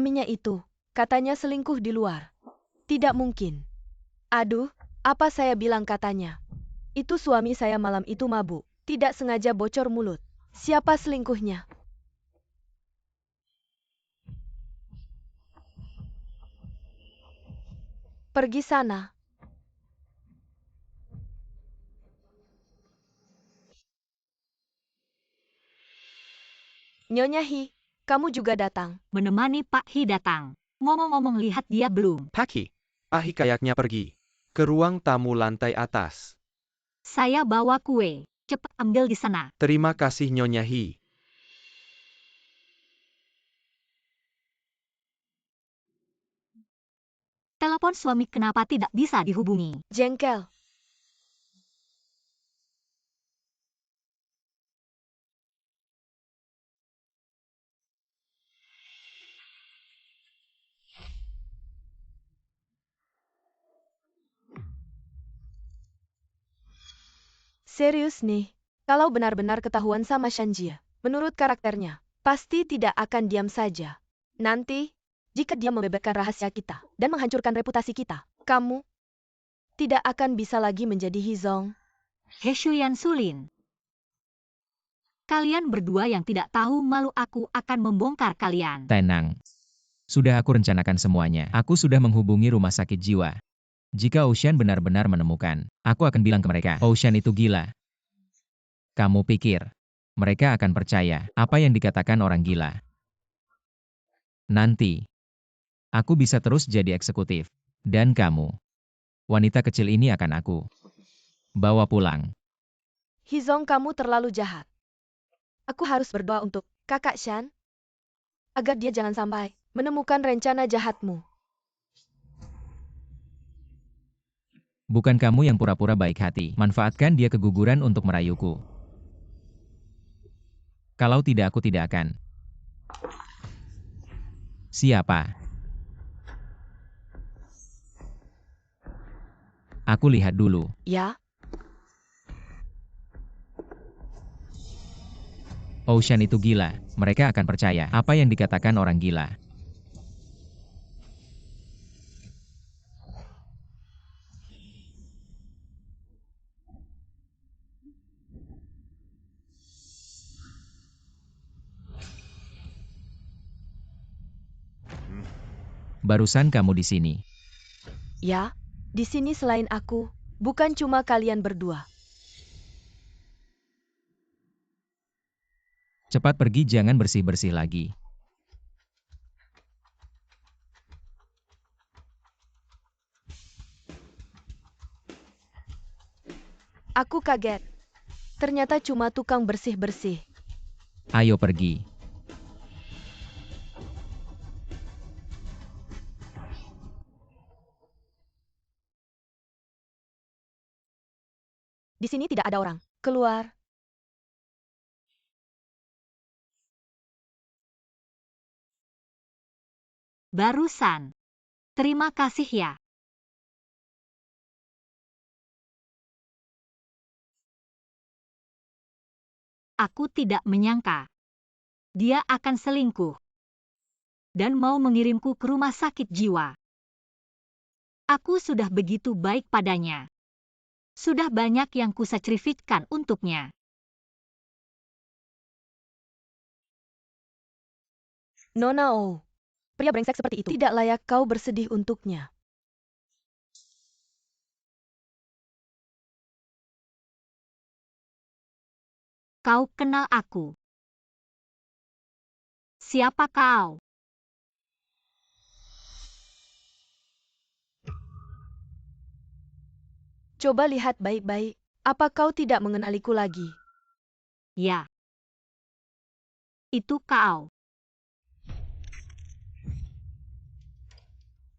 Suaminya itu, katanya selingkuh di luar. Tidak mungkin. Aduh, apa saya bilang katanya. Itu suami saya malam itu mabuk. Tidak sengaja bocor mulut. Siapa selingkuhnya? Pergi sana. Nyonya Hi, kamu juga datang. Menemani Pak Hi datang. Ngomong-ngomong lihat dia belum. Pak Hi. Pak Hi kayaknya pergi ke ruang tamu lantai atas. Saya bawa kue. Cepat ambil di sana. Terima kasih Nyonya Hi. Telepon suami kenapa tidak bisa dihubungi? Jengkel. Serius nih, kalau benar-benar ketahuan sama Shanjia, menurut karakternya, pasti tidak akan diam saja. Nanti, jika dia membebaskan rahasia kita dan menghancurkan reputasi kita, kamu tidak akan bisa lagi menjadi Hizong. He Shuyan Sulin. Kalian berdua yang tidak tahu malu aku akan membongkar kalian. Tenang. Sudah aku rencanakan semuanya. Aku sudah menghubungi rumah sakit jiwa. Jika Ocean benar-benar menemukan, aku akan bilang ke mereka, Ocean itu gila. Kamu pikir, mereka akan percaya apa yang dikatakan orang gila? Nanti, aku bisa terus jadi eksekutif. Dan kamu, wanita kecil ini akan aku bawa pulang. Hizong, kamu terlalu jahat. Aku harus berdoa untuk kakak Shan, agar dia jangan sampai menemukan rencana jahatmu. Bukan kamu yang pura-pura baik hati. Manfaatkan dia keguguran untuk merayuku. Kalau tidak, aku tidak akan. Siapa? Aku lihat dulu. Ya, Ocean itu gila. Mereka akan percaya apa yang dikatakan orang gila. Barusan kamu di sini. ya, di sini selain aku, bukan cuma kalian berdua. Cepat pergi, jangan bersih-bersih lagi. Aku kaget. Ternyata cuma tukang bersih-bersih. Ayo pergi. Di sini tidak ada orang. Keluar. Barusan. Terima kasih ya. Aku tidak menyangka. Dia akan selingkuh. Dan mau mengirimku ke rumah sakit jiwa. Aku sudah begitu baik padanya. Sudah banyak yang kusacrificekan untuknya. Nona Oh, pria brengsek seperti itu tidak layak kau bersedih untuknya. Kau kenal aku. Siapa kau? Coba lihat baik-baik. Apa kau tidak mengenaliku lagi? Ya. Itu kau.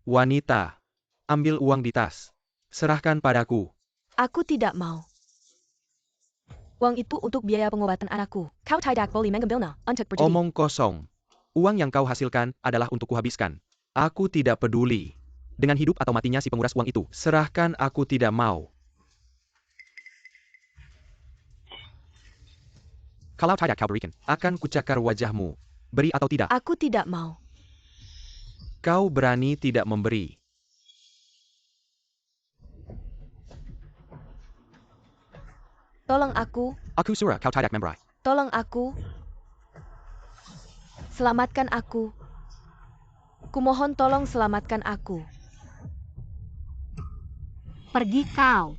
Wanita. Ambil uang di tas. Serahkan padaku. Aku tidak mau. Uang itu untuk biaya pengobatan anakku. Kau tidak boleh mengambilnya untuk berjudi. Omong kosong. Uang yang kau hasilkan adalah untuk kuhabiskan. Aku tidak peduli dengan hidup atau matinya si penguras uang itu. Serahkan, aku tidak mau. Kalau tidak kau berikan, akan kucakar wajahmu. Beri atau tidak? Aku tidak mau. Kau berani tidak memberi. Tolong aku, Aku surah kau tidak memberi. tolong aku. Selamatkan aku. Kumohon tolong selamatkan aku. Pergi kau.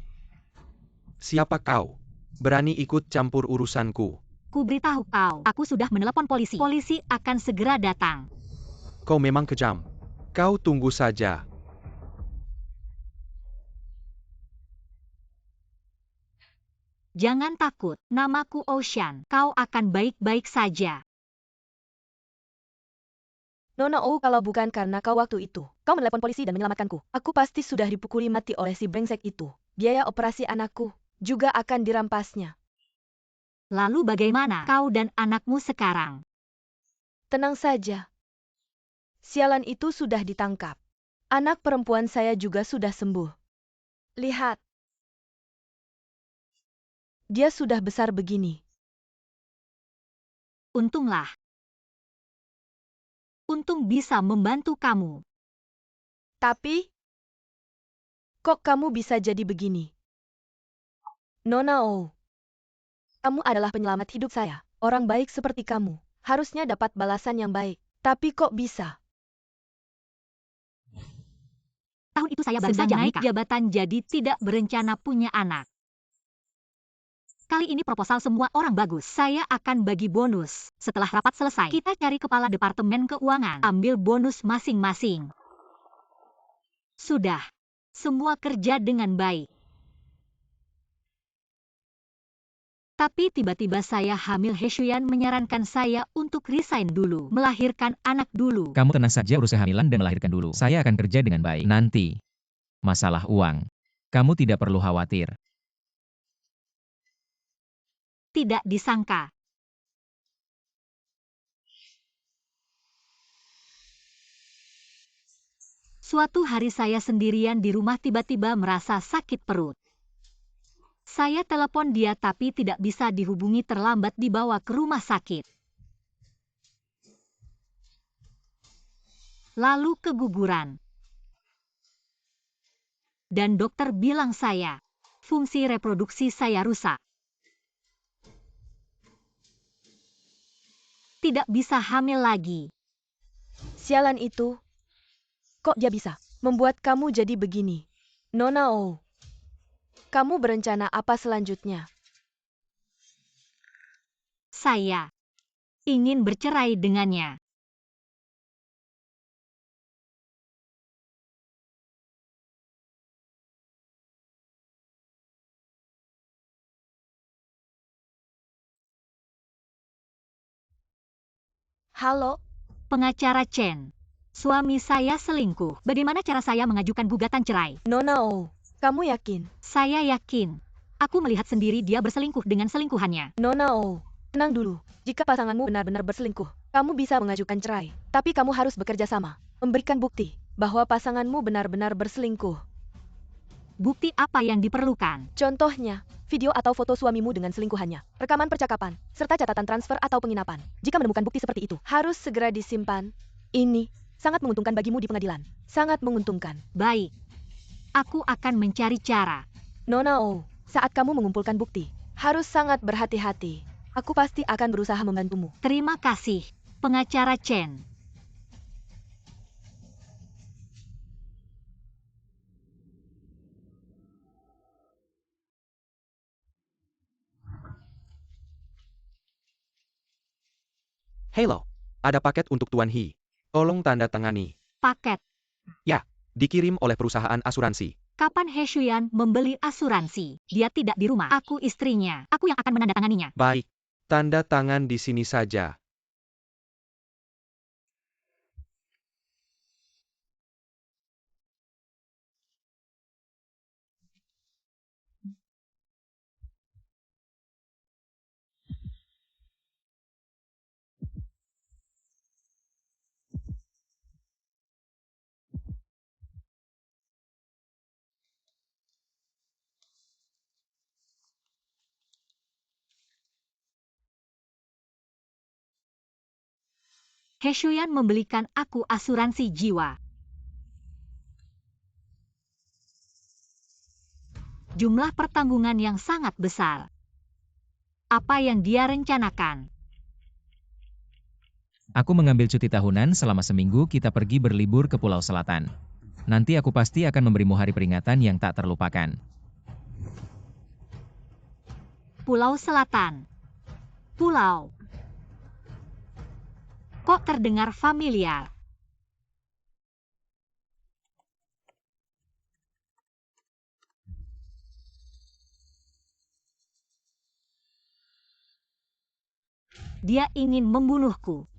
Siapa kau? Berani ikut campur urusanku. Ku beritahu kau, aku sudah menelepon polisi. Polisi akan segera datang. Kau memang kejam. Kau tunggu saja. Jangan takut, namaku Ocean. Kau akan baik-baik saja. Nona Oh, kalau bukan karena kau waktu itu, kau menelepon polisi dan menyelamatkanku, aku pasti sudah dipukuli mati oleh si brengsek itu. Biaya operasi anakku juga akan dirampasnya. Lalu bagaimana kau dan anakmu sekarang? Tenang saja. Sialan itu sudah ditangkap. Anak perempuan saya juga sudah sembuh. Lihat. Dia sudah besar begini. Untunglah. Untung bisa membantu kamu. Tapi, kok kamu bisa jadi begini? Nona Oh, kamu adalah penyelamat hidup saya. Orang baik seperti kamu harusnya dapat balasan yang baik. Tapi kok bisa? Tahun itu saya baru saja naik jabatan jadi tidak berencana punya anak. Kali ini proposal semua orang bagus. Saya akan bagi bonus. Setelah rapat selesai, kita cari kepala departemen keuangan. Ambil bonus masing-masing. Sudah. Semua kerja dengan baik. Tapi tiba-tiba saya hamil. Heshuyan menyarankan saya untuk resign dulu. Melahirkan anak dulu. Kamu tenang saja urus kehamilan dan melahirkan dulu. Saya akan kerja dengan baik. Nanti, masalah uang. Kamu tidak perlu khawatir. Tidak disangka. Suatu hari saya sendirian di rumah tiba-tiba merasa sakit perut. Saya telepon dia tapi tidak bisa dihubungi, terlambat dibawa ke rumah sakit. Lalu keguguran. Dan dokter bilang fungsi reproduksi saya rusak. Tidak bisa hamil lagi. Sialan itu. Kok dia bisa membuat kamu jadi begini? Nona Oh, kamu berencana apa selanjutnya? Saya ingin bercerai dengannya. Halo? Pengacara Chen. Suami saya selingkuh. Bagaimana cara saya mengajukan gugatan cerai? Nona Oh, kamu yakin? Saya yakin. Aku melihat sendiri dia berselingkuh dengan selingkuhannya. Nona Oh, tenang dulu. Jika pasanganmu benar-benar berselingkuh, kamu bisa mengajukan cerai. Tapi kamu harus bekerja sama. Memberikan bukti bahwa pasanganmu benar-benar berselingkuh. Bukti apa yang diperlukan? Contohnya, video atau foto suamimu dengan selingkuhannya, rekaman percakapan, serta catatan transfer atau penginapan. Jika menemukan bukti seperti itu, harus segera disimpan. Ini sangat menguntungkan bagimu di pengadilan. Sangat menguntungkan. Baik. Aku akan mencari cara. Nona Oh, saat kamu mengumpulkan bukti, harus sangat berhati-hati. Aku pasti akan berusaha membantumu. Terima kasih, pengacara Chen. Hello, ada paket untuk Tuan He. Tolong tanda tangani. Paket. Ya, dikirim oleh perusahaan asuransi. Kapan Heshuyan membeli asuransi? Dia tidak di rumah. Aku istrinya. Aku yang akan menandatanganinya. Baik, tanda tangan di sini saja. He Shuyan membelikan aku asuransi jiwa. Jumlah pertanggungan yang sangat besar. Apa yang dia rencanakan? Aku mengambil cuti tahunan selama seminggu kita pergi berlibur ke Pulau Selatan. Nanti aku pasti akan memberimu hari peringatan yang tak terlupakan. Pulau Selatan. Pulau. Kok terdengar familiar? Dia ingin membunuhku.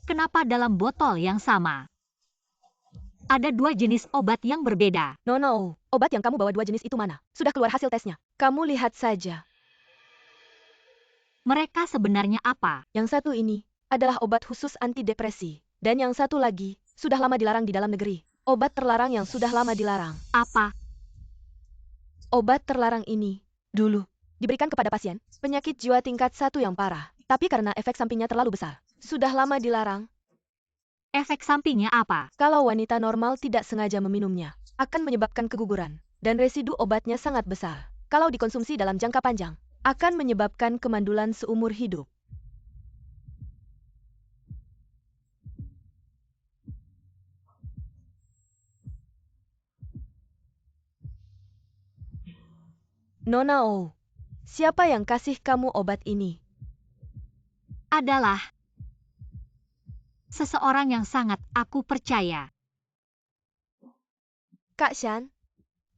Kenapa dalam botol yang sama? Ada 2 jenis obat yang berbeda. No, obat yang kamu bawa 2 jenis itu mana? Sudah keluar hasil tesnya. Kamu lihat saja. Mereka sebenarnya apa? Yang satu ini adalah obat khusus antidepresi. Dan yang satu lagi sudah lama dilarang di dalam negeri. Obat terlarang yang sudah lama dilarang. Apa? Obat terlarang ini dulu diberikan kepada pasien penyakit jiwa tingkat 1 yang parah. Tapi karena efek sampingnya terlalu besar, sudah lama dilarang. Efek sampingnya apa? Kalau wanita normal tidak sengaja meminumnya, akan menyebabkan keguguran. Dan residu obatnya sangat besar. Kalau dikonsumsi dalam jangka panjang, akan menyebabkan kemandulan seumur hidup. Nona Oh, siapa yang kasih kamu obat ini? Adalah seseorang yang sangat aku percaya. Kak Shan,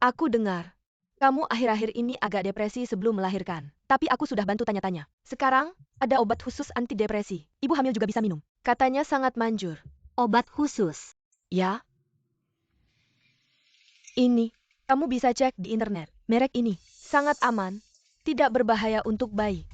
aku dengar kamu akhir-akhir ini agak depresi sebelum melahirkan. Tapi aku sudah bantu tanya-tanya. Sekarang, ada obat khusus antidepresi. Ibu hamil juga bisa minum. Katanya sangat manjur. Obat khusus. Ya? Ini, kamu bisa cek di internet. Merek ini, sangat aman. Tidak berbahaya untuk bayi.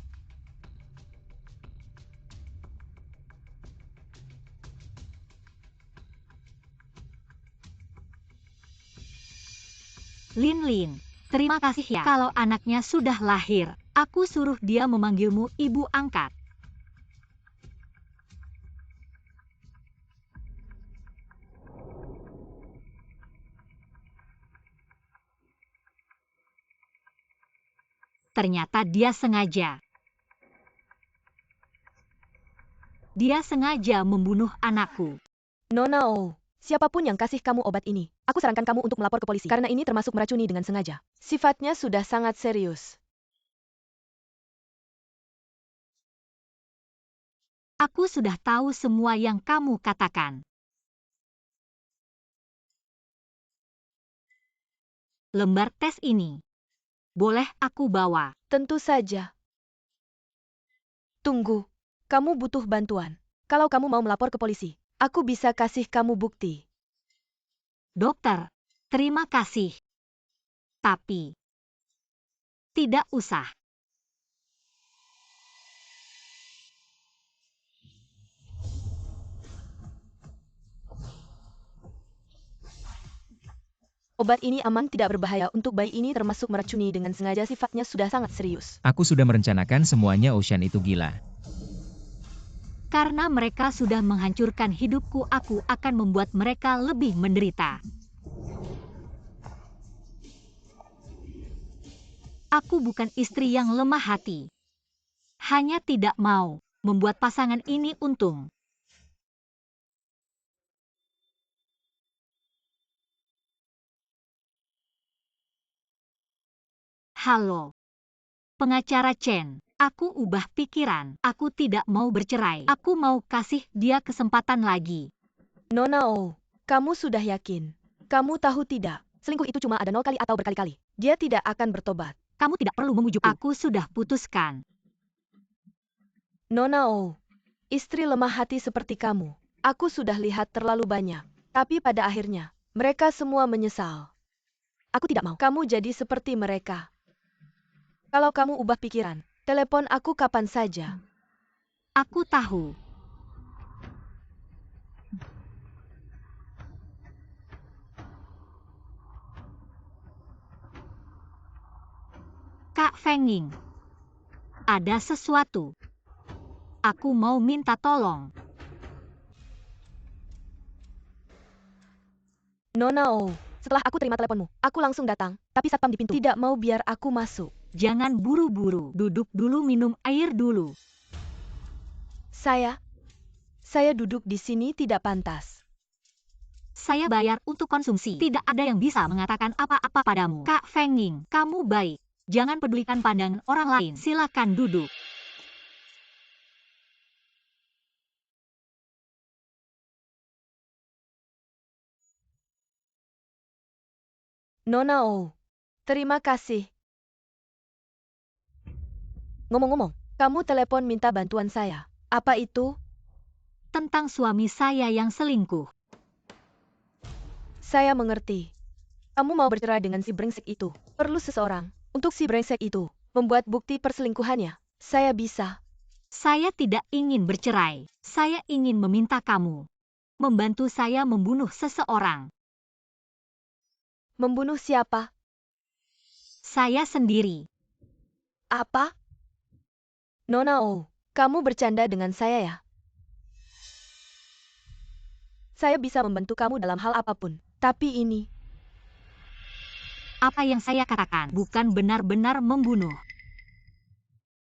Lin, terima kasih ya. Kalau anaknya sudah lahir, aku suruh dia memanggilmu ibu angkat. Ternyata dia sengaja. Dia sengaja membunuh anakku. Nona Oh, siapapun yang kasih kamu obat ini, aku sarankan kamu untuk melapor ke polisi. Karena ini termasuk meracuni dengan sengaja. Sifatnya sudah sangat serius. Aku sudah tahu semua yang kamu katakan. Lembar tes ini, boleh aku bawa? Tentu saja. Tunggu, kamu butuh bantuan. Kalau kamu mau melapor ke polisi, aku bisa kasih kamu bukti. Dokter, terima kasih. Tapi, tidak usah. Obat ini aman, tidak berbahaya untuk bayi, ini termasuk meracuni dengan sengaja, sifatnya sudah sangat serius. Aku sudah merencanakan semuanya. Ocean itu gila. Karena mereka sudah menghancurkan hidupku, aku akan membuat mereka lebih menderita. Aku bukan istri yang lemah hati. Hanya tidak mau membuat pasangan ini untung. Halo, pengacara Chen. Aku ubah pikiran. Aku tidak mau bercerai. Aku mau kasih dia kesempatan lagi. Nona Oh, kamu sudah yakin? Kamu tahu tidak, selingkuh itu cuma ada 0 kali atau berkali-kali. Dia tidak akan bertobat. Kamu tidak perlu memujukku. Aku sudah putuskan. Nona Oh, istri lemah hati seperti kamu, aku sudah lihat terlalu banyak. Tapi pada akhirnya, mereka semua menyesal. Aku tidak mau kamu jadi seperti mereka. Kalau kamu ubah pikiran, telepon aku kapan saja. Aku tahu. Kak Fenging, ada sesuatu. Aku mau minta tolong. Nona Oh, setelah aku terima teleponmu, aku langsung datang, tapi satpam di pintu tidak mau biar aku masuk. Jangan buru-buru, duduk dulu minum air dulu. Saya duduk di sini tidak pantas. Saya bayar untuk konsumsi. Tidak ada yang bisa mengatakan apa-apa padamu. Kak Fenging, kamu baik. Jangan pedulikan pandangan orang lain. Silakan duduk. Nona Oh, terima kasih. Ngomong-ngomong, kamu telepon minta bantuan saya. Apa itu? Tentang suami saya yang selingkuh. Saya mengerti. Kamu mau bercerai dengan si brengsek itu. Perlu seseorang untuk si brengsek itu membuat bukti perselingkuhannya. Saya bisa. Saya tidak ingin bercerai. Saya ingin meminta kamu membantu saya membunuh seseorang. Membunuh siapa? Saya sendiri. Apa? Nona Oh, kamu bercanda dengan saya ya? Saya bisa membantu kamu dalam hal apapun. Tapi ini, Apa yang saya katakan bukan benar-benar membunuh.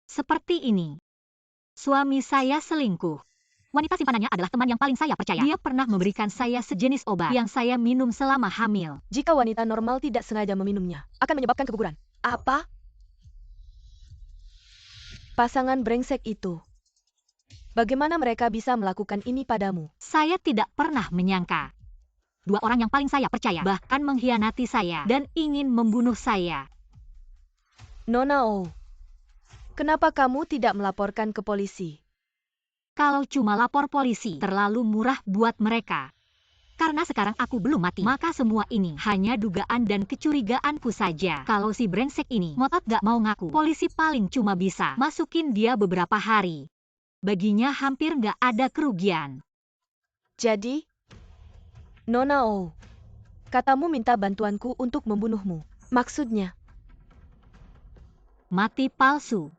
Seperti ini. Suami saya selingkuh. Wanita simpanannya adalah teman yang paling saya percaya. Dia pernah memberikan saya sejenis obat yang saya minum selama hamil. jika wanita normal tidak sengaja meminumnya, akan menyebabkan keguguran. Apa? Pasangan brengsek itu. Bagaimana mereka bisa melakukan ini padamu? Saya tidak pernah menyangka. Dua orang yang paling saya percaya bahkan mengkhianati saya dan ingin membunuh saya. Nona Oh, kenapa kamu tidak melaporkan ke polisi? Kalau cuma lapor polisi, terlalu murah buat mereka. Karena sekarang aku belum mati, maka semua ini hanya dugaan dan kecurigaanku saja. Kalau si brengsek ini ngotot gak mau ngaku, polisi paling cuma bisa masukin dia beberapa hari. Baginya hampir gak ada kerugian. Jadi, Nona Oh, katamu minta bantuanku untuk membunuhmu. Maksudnya, Mati palsu.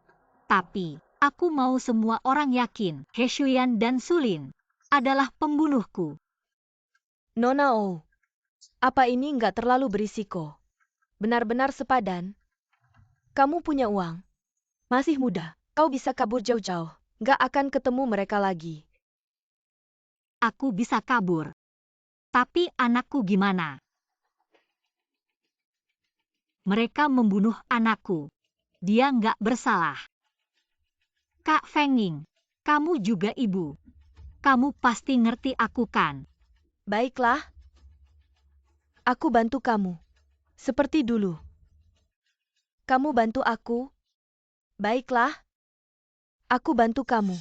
Tapi, aku mau semua orang yakin He Shuyan dan Sulin adalah pembunuhku. Nona Oh, apa ini nggak terlalu berisiko? Benar-benar sepadan. Kamu punya uang. Masih muda, kau bisa kabur jauh-jauh. Nggak akan ketemu mereka lagi. Aku bisa kabur. Tapi anakku gimana? Mereka membunuh anakku. Dia nggak bersalah. Kak Fenging, kamu juga ibu. Kamu pasti ngerti aku kan? Baiklah. Aku bantu kamu. Seperti dulu. Kamu bantu aku. Baiklah. Aku bantu kamu.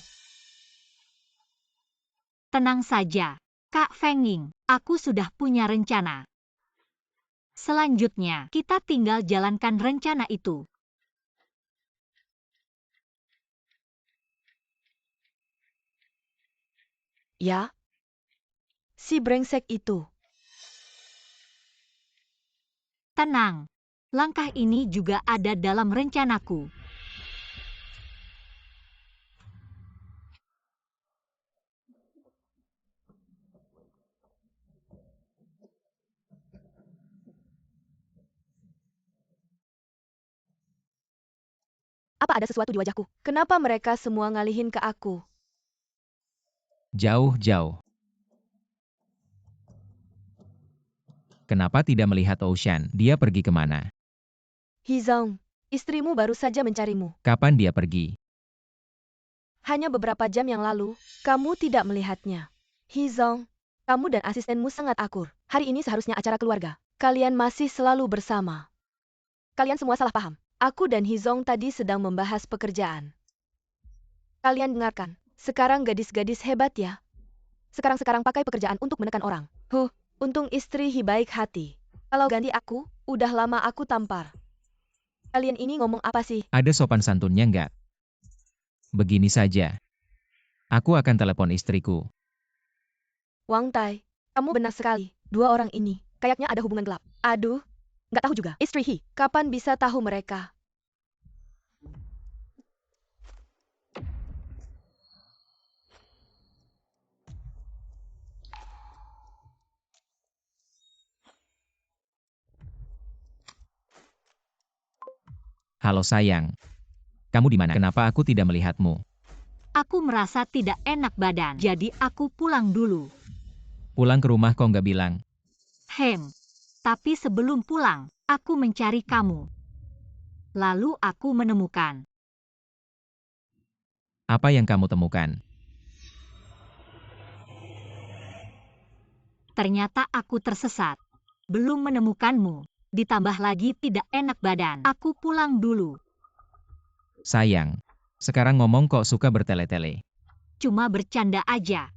Tenang saja, Kak Fenging, aku sudah punya rencana. Selanjutnya, kita tinggal jalankan rencana itu. Ya? Si brengsek itu. Tenang, langkah ini juga ada dalam rencanaku. Apa ada sesuatu di wajahku? Kenapa mereka semua ngalihin ke aku? Jauh-jauh. Kenapa tidak melihat Ocean? Dia pergi kemana? Hizong, istrimu baru saja mencarimu. Kapan dia pergi? Hanya beberapa jam yang lalu, kamu tidak melihatnya. Hizong, kamu dan asistenmu sangat akur. Hari ini seharusnya acara keluarga. Kalian masih selalu bersama. Kalian semua salah paham. Aku dan Hizong tadi sedang membahas pekerjaan. Kalian dengarkan. Sekarang gadis-gadis hebat ya. Sekarang pakai pekerjaan untuk menekan orang. Untung istri Hi baik hati. Kalau ganti aku, udah lama aku tampar. Kalian ini ngomong apa sih? Ada sopan santunnya nggak? Begini saja. Aku akan telepon istriku. Wang Tai, kamu benar sekali. Dua orang ini, kayaknya ada hubungan gelap. Aduh, nggak tahu juga. Istri Hi, kapan bisa tahu mereka? Halo sayang. Kamu di mana? Kenapa aku tidak melihatmu? Aku merasa tidak enak badan, jadi aku pulang dulu. Pulang ke rumah kok nggak bilang? Tapi sebelum pulang, aku mencari kamu. Lalu aku menemukan. Apa yang kamu temukan? Ternyata aku tersesat. Belum menemukanmu. Ditambah lagi tidak enak badan. Aku pulang dulu. Sayang. Sekarang ngomong kok suka bertele-tele. Cuma bercanda aja.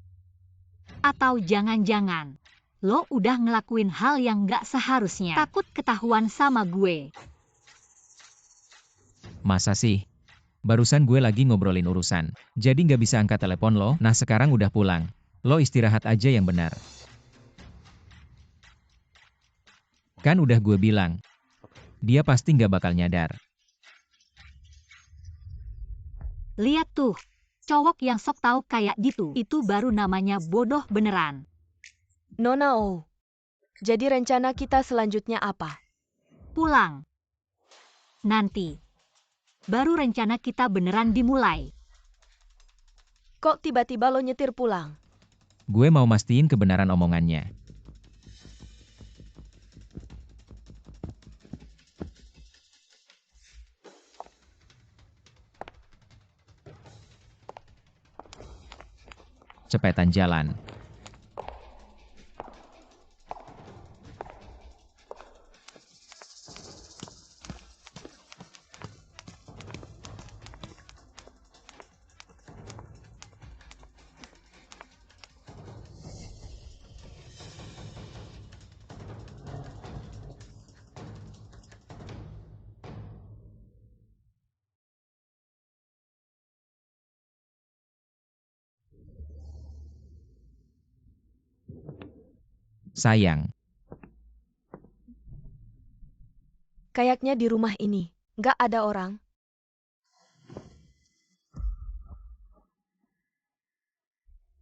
Atau jangan-jangan, lo udah ngelakuin hal yang gak seharusnya. Takut ketahuan sama gue. Masa sih? Barusan gue lagi ngobrolin urusan. Jadi nggak bisa angkat telepon lo. Nah sekarang udah pulang. Lo istirahat aja yang benar. Kan udah gue bilang. Dia pasti nggak bakal nyadar. Lihat tuh, cowok yang sok tahu kayak gitu. Itu baru namanya bodoh beneran. Nona Oh. Jadi rencana kita selanjutnya apa? Pulang. Nanti. Baru rencana kita beneran dimulai. Kok tiba-tiba lo nyetir pulang? Gue mau mastiin kebenaran omongannya. Cepetan jalan. Sayang. Kayaknya di rumah ini, nggak ada orang.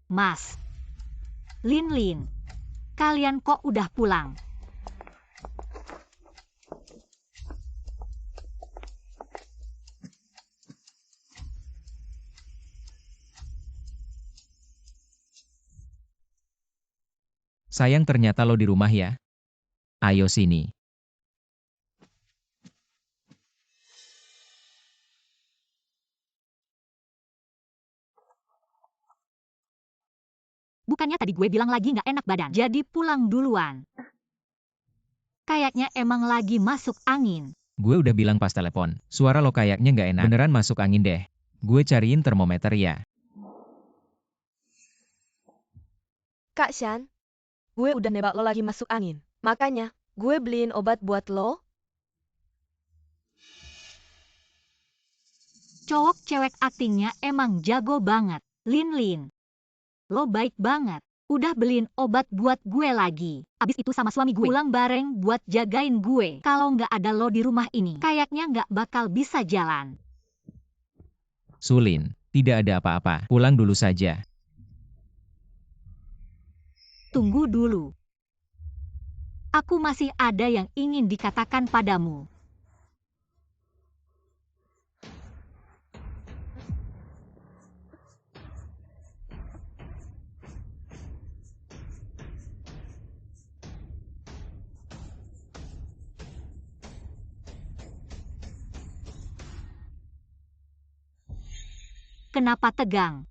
Mas. Lin, kalian kok udah pulang? Sayang ternyata lo di rumah ya. Ayo sini. Bukannya tadi gue bilang lagi nggak enak badan, jadi pulang duluan. Kayaknya emang lagi masuk angin. Gue udah bilang pas telepon. Suara lo kayaknya nggak enak. Beneran masuk angin deh. Gue cariin termometer ya. Kak Shan, gue udah nebak lo lagi masuk angin. Makanya, gue beliin obat buat lo. Cowok cewek aktingnya emang jago banget. Lin, lo baik banget. Udah beliin obat buat gue lagi. Abis itu sama suami gue pulang bareng buat jagain gue. Kalau nggak ada lo di rumah ini, kayaknya nggak bakal bisa jalan. Sulin, tidak ada apa-apa. Pulang dulu saja. Tunggu dulu. Aku masih ada yang ingin dikatakan padamu. Kenapa tegang?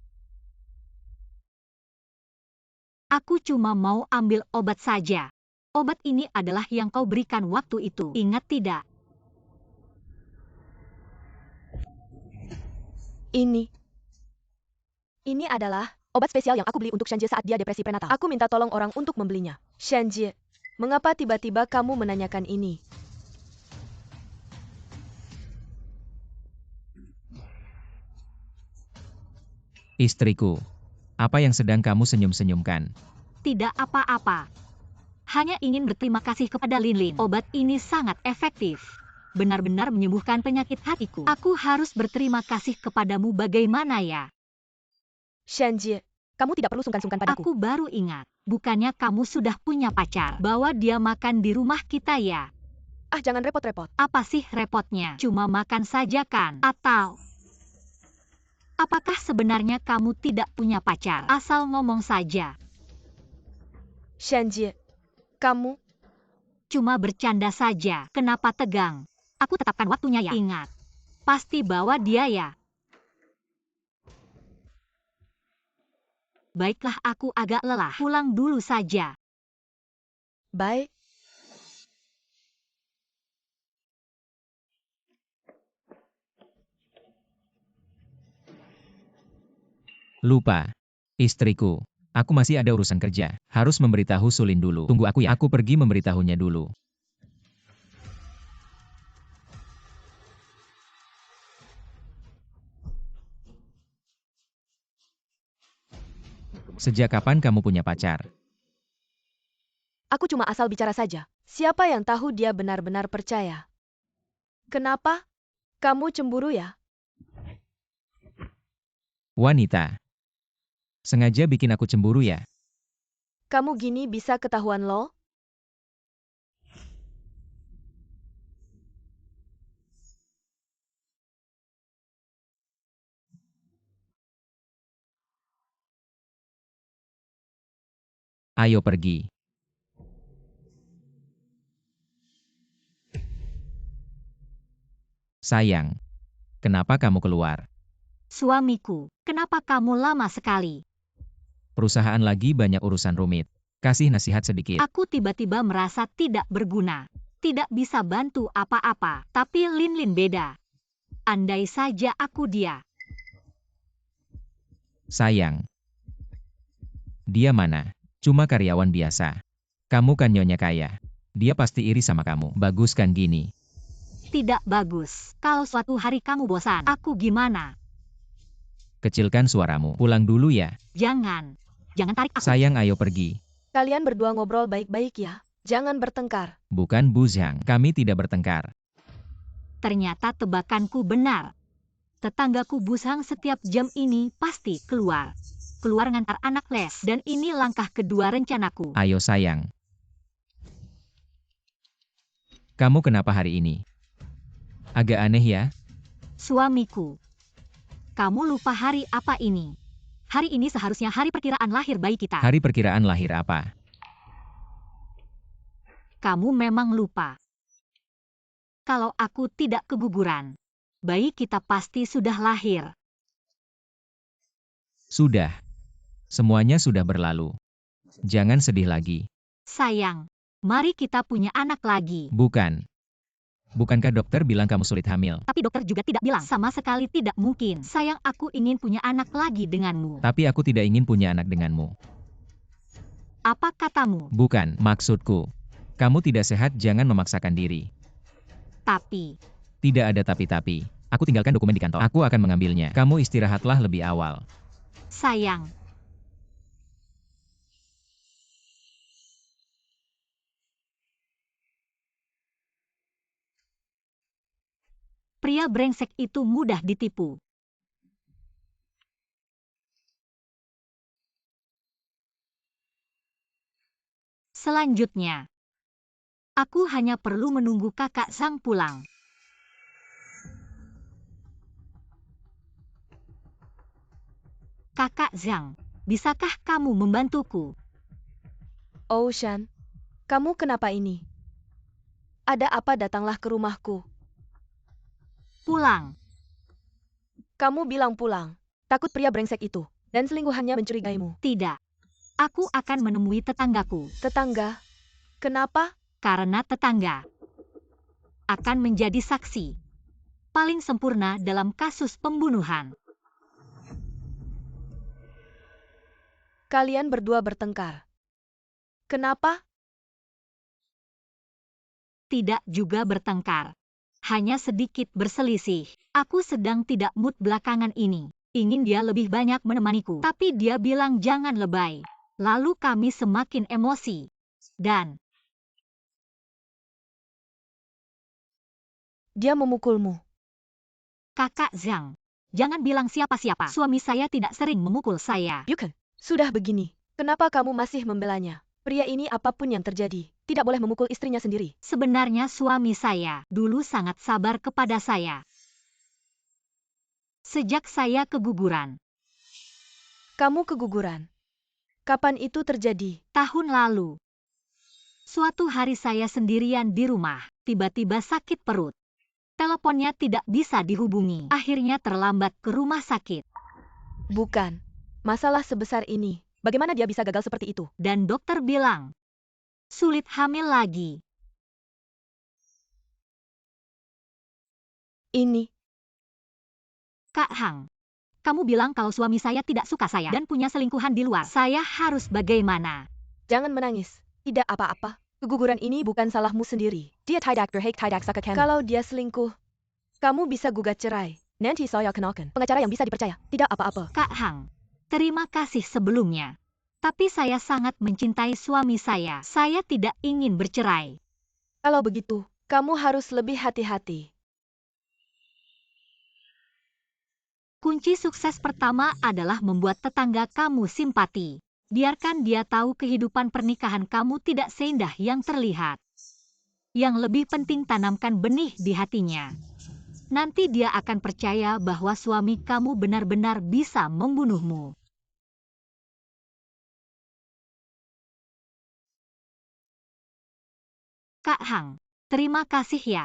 Aku cuma mau ambil obat saja. Obat ini adalah yang kau berikan waktu itu. Ingat tidak? Ini. Ini adalah obat spesial yang aku beli untuk Shanjie saat dia depresi prenatal. Aku minta tolong orang untuk membelinya. Shanjie, mengapa tiba-tiba kamu menanyakan ini? Istriku, apa yang sedang kamu senyum-senyumkan? Tidak apa-apa. Hanya ingin berterima kasih kepada Linlin. Obat ini sangat efektif. Benar-benar menyembuhkan penyakit hatiku. Aku harus berterima kasih kepadamu bagaimana ya? Shanjie, kamu tidak perlu sungkan-sungkan padaku. Aku baru ingat. Bukannya kamu sudah punya pacar. Bawa dia makan di rumah kita ya? Ah, jangan repot-repot. Apa sih repotnya? Cuma makan saja kan? Atau apakah sebenarnya kamu tidak punya pacar? Asal ngomong saja. Shanjie, kamu... Cuma bercanda saja. Kenapa tegang? Aku tetapkan waktunya ya. Ingat, pasti bawa dia ya. Baiklah, aku agak lelah. Pulang dulu saja. Baik. Lupa. Istriku, aku masih ada urusan kerja. Harus memberitahu Sulin dulu. Tunggu aku ya. Aku pergi memberitahunya dulu. Sejak kapan kamu punya pacar? Aku cuma asal bicara saja. Siapa yang tahu dia benar-benar percaya? Kenapa? Kamu cemburu ya? Wanita. Sengaja bikin aku cemburu ya? Kamu gini bisa ketahuan loh. Ayo pergi. Sayang, kenapa kamu keluar? Suamiku, kenapa kamu lama sekali? Perusahaan lagi banyak urusan rumit. Kasih nasihat sedikit. Aku tiba-tiba merasa tidak berguna. Tidak bisa bantu apa-apa. Tapi Linlin beda. Andai saja aku dia. Sayang. Dia mana? Cuma karyawan biasa. Kamu kan nyonya kaya. Dia pasti iri sama kamu. Bagus kan gini? Tidak bagus. Kalau suatu hari kamu bosan, aku gimana? Kecilkan suaramu. Pulang dulu ya. Jangan. Jangan tarik aku. Sayang, ayo pergi. Kalian berdua ngobrol baik-baik ya. Jangan bertengkar. Bukan Bu Zhang. Kami tidak bertengkar. Ternyata tebakanku benar. Tetanggaku Busang setiap jam ini pasti keluar. Keluar ngantar anak les. Dan ini langkah kedua rencanaku. Ayo sayang. Kamu kenapa hari ini? Agak aneh ya? Suamiku. Kamu lupa hari apa ini? Hari ini seharusnya hari perkiraan lahir bayi kita. Hari perkiraan lahir apa? Kamu memang lupa. Kalau aku tidak keguguran, bayi kita pasti sudah lahir. Sudah. Semuanya sudah berlalu. Jangan sedih lagi. Sayang, mari kita punya anak lagi. Bukan. Bukankah dokter bilang kamu sulit hamil? Tapi dokter juga tidak bilang. Sama sekali tidak mungkin. Sayang, aku ingin punya anak lagi denganmu. Tapi aku tidak ingin punya anak denganmu. Apa katamu? Bukan, maksudku. Kamu tidak sehat, jangan memaksakan diri. Tapi, Tidak ada tapi-tapi. Aku tinggalkan dokumen di kantor. Aku akan mengambilnya. Kamu istirahatlah lebih awal. sayang. Pria brengsek itu mudah ditipu. Selanjutnya, aku hanya perlu menunggu kakak Zhang pulang. Kakak Zhang, bisakah kamu membantuku? Ocean, kamu kenapa ini? Ada apa datanglah ke rumahku? Pulang. Kamu bilang pulang. Takut pria brengsek itu. Dan selingkuhannya mencurigaimu. Tidak. Aku akan menemui tetanggaku. Tetangga? Kenapa? Karena tetangga akan menjadi saksi paling sempurna dalam kasus pembunuhan. Kalian berdua bertengkar. Kenapa? Tidak juga bertengkar. Hanya sedikit berselisih. Aku sedang tidak mood belakangan ini. Ingin dia lebih banyak menemaniku. Tapi dia bilang jangan lebay. Lalu kami semakin emosi. Dan Dia memukulmu. Kakak Zhang, jangan bilang siapa-siapa. Suami saya tidak sering memukul saya. Yuken, sudah begini. Kenapa kamu masih membelanya? Pria ini apapun yang terjadi, tidak boleh memukul istrinya sendiri. Sebenarnya suami saya dulu sangat sabar kepada saya. Sejak saya keguguran, Kamu keguguran. Kapan itu terjadi? tahun lalu. Suatu hari saya sendirian di rumah, tiba-tiba sakit perut. Teleponnya tidak bisa dihubungi. Akhirnya terlambat ke rumah sakit. Bukan. Masalah sebesar ini. Bagaimana dia bisa gagal seperti itu? Dan dokter bilang, sulit hamil lagi. Ini. Kak Hang, kamu bilang kalau suami saya tidak suka saya dan punya selingkuhan di luar. Saya harus bagaimana? Jangan menangis. Tidak apa-apa. Keguguran ini bukan salahmu sendiri. Dia tidak berhak tidak saka kamu. Kalau dia selingkuh, kamu bisa gugat cerai. Nanti saya kenalkan pengacara yang bisa dipercaya. Tidak apa-apa. Kak Hang, terima kasih sebelumnya. Tapi saya sangat mencintai suami saya. Saya tidak ingin bercerai. Kalau begitu, kamu harus lebih hati-hati. Kunci sukses pertama adalah membuat tetangga kamu simpati. Biarkan dia tahu kehidupan pernikahan kamu tidak seindah yang terlihat. Yang lebih penting, tanamkan benih di hatinya. Nanti dia akan percaya bahwa suami kamu benar-benar bisa membunuhmu. Kak Hang, terima kasih ya.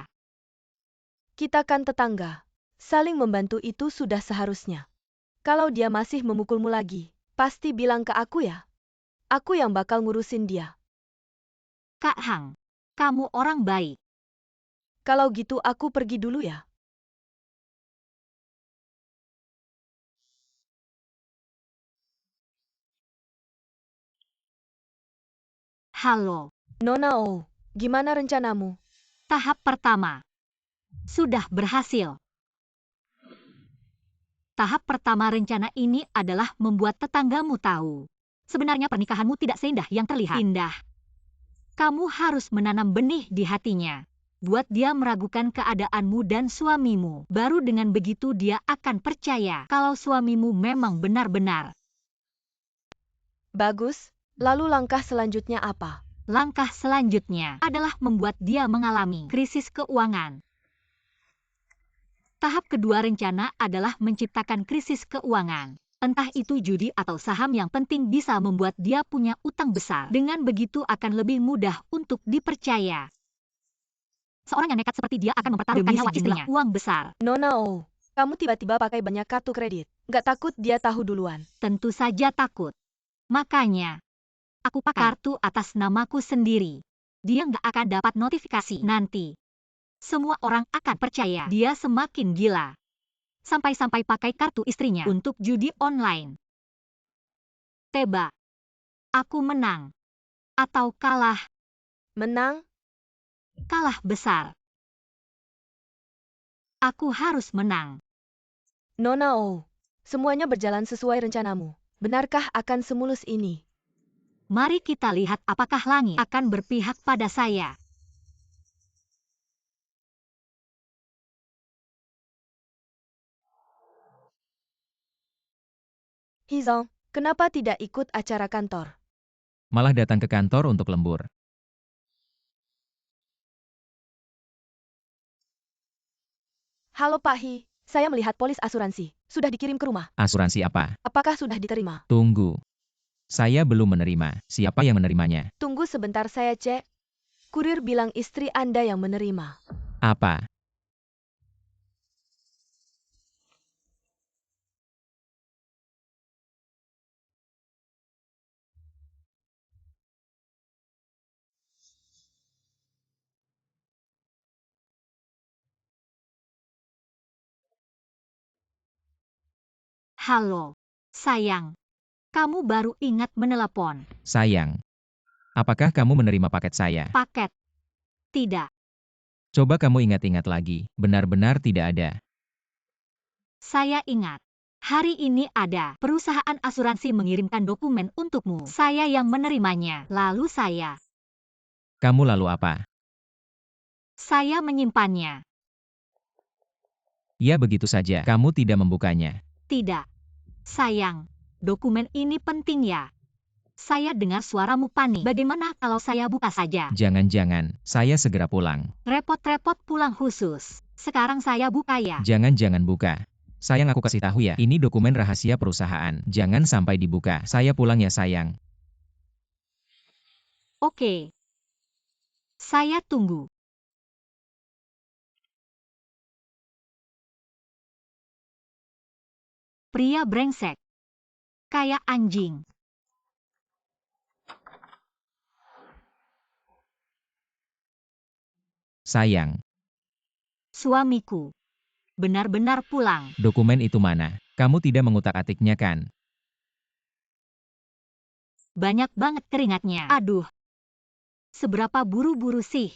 Kita kan tetangga. Saling membantu itu sudah seharusnya. Kalau dia masih memukulmu lagi, pasti bilang ke aku ya. Aku yang bakal ngurusin dia. Kak Hang, kamu orang baik. Kalau gitu aku pergi dulu ya. Halo. Nona Oh, gimana rencanamu? Tahap pertama sudah berhasil. Tahap pertama rencana ini adalah membuat tetanggamu tahu. Sebenarnya pernikahanmu tidak seindah yang terlihat. Indah. Kamu harus menanam benih di hatinya. Buat dia meragukan keadaanmu dan suamimu. Baru dengan begitu dia akan percaya kalau suamimu memang benar-benar. Bagus, lalu langkah selanjutnya apa? Langkah selanjutnya adalah membuat dia mengalami krisis keuangan. Tahap kedua rencana adalah menciptakan krisis keuangan. Entah itu judi atau saham, yang penting bisa membuat dia punya utang besar. Dengan begitu akan lebih mudah untuk dipercaya. Seorang yang nekat seperti dia akan mempertaruhkan nyawa istrinya. Uang besar. Nona Oh, kamu tiba-tiba pakai banyak kartu kredit. Nggak takut dia tahu duluan? Tentu saja takut. Makanya, aku pakai kartu atas namaku sendiri. Dia nggak akan dapat notifikasi nanti. Semua orang akan percaya dia semakin gila. Sampai-sampai pakai kartu istrinya untuk judi online. Tebak, aku menang. Atau kalah? Menang? Kalah besar. Aku harus menang. Nona Oh, semuanya berjalan sesuai rencanamu. Benarkah akan semulus ini? Mari kita lihat apakah langit akan berpihak pada saya. Hizong, kenapa tidak ikut acara kantor? Malah datang ke kantor untuk lembur. Halo Pak Hi, saya melihat polis asuransi. Sudah dikirim ke rumah. Asuransi apa? Apakah sudah diterima? Tunggu. Saya belum menerima. Siapa yang menerimanya? Tunggu sebentar saya cek. Kurir bilang istri Anda yang menerima. Apa? Halo, sayang. Kamu baru ingat menelepon. Sayang. Apakah kamu menerima paket saya? Paket. Tidak. Coba kamu ingat-ingat lagi. Benar-benar tidak ada. Saya ingat. Hari ini ada perusahaan asuransi mengirimkan dokumen untukmu. Saya yang menerimanya. Lalu saya Lalu apa? Saya menyimpannya. Ya begitu saja. Kamu tidak membukanya. Tidak. Sayang. Dokumen ini penting ya. Saya dengar suaramu panik. Bagaimana kalau saya buka saja? Jangan-jangan, saya segera pulang. Repot-repot pulang khusus. Sekarang saya buka ya. Jangan-jangan buka. Sayang aku kasih tahu ya, ini dokumen rahasia perusahaan. Jangan sampai dibuka. Saya pulang ya sayang. Oke. Saya tunggu. Pria brengsek. Kayak anjing. Sayang, Suamiku. Benar-benar pulang. dokumen itu mana? Kamu tidak mengutak-atiknya kan? Banyak banget keringatnya. Aduh. Seberapa buru-buru sih?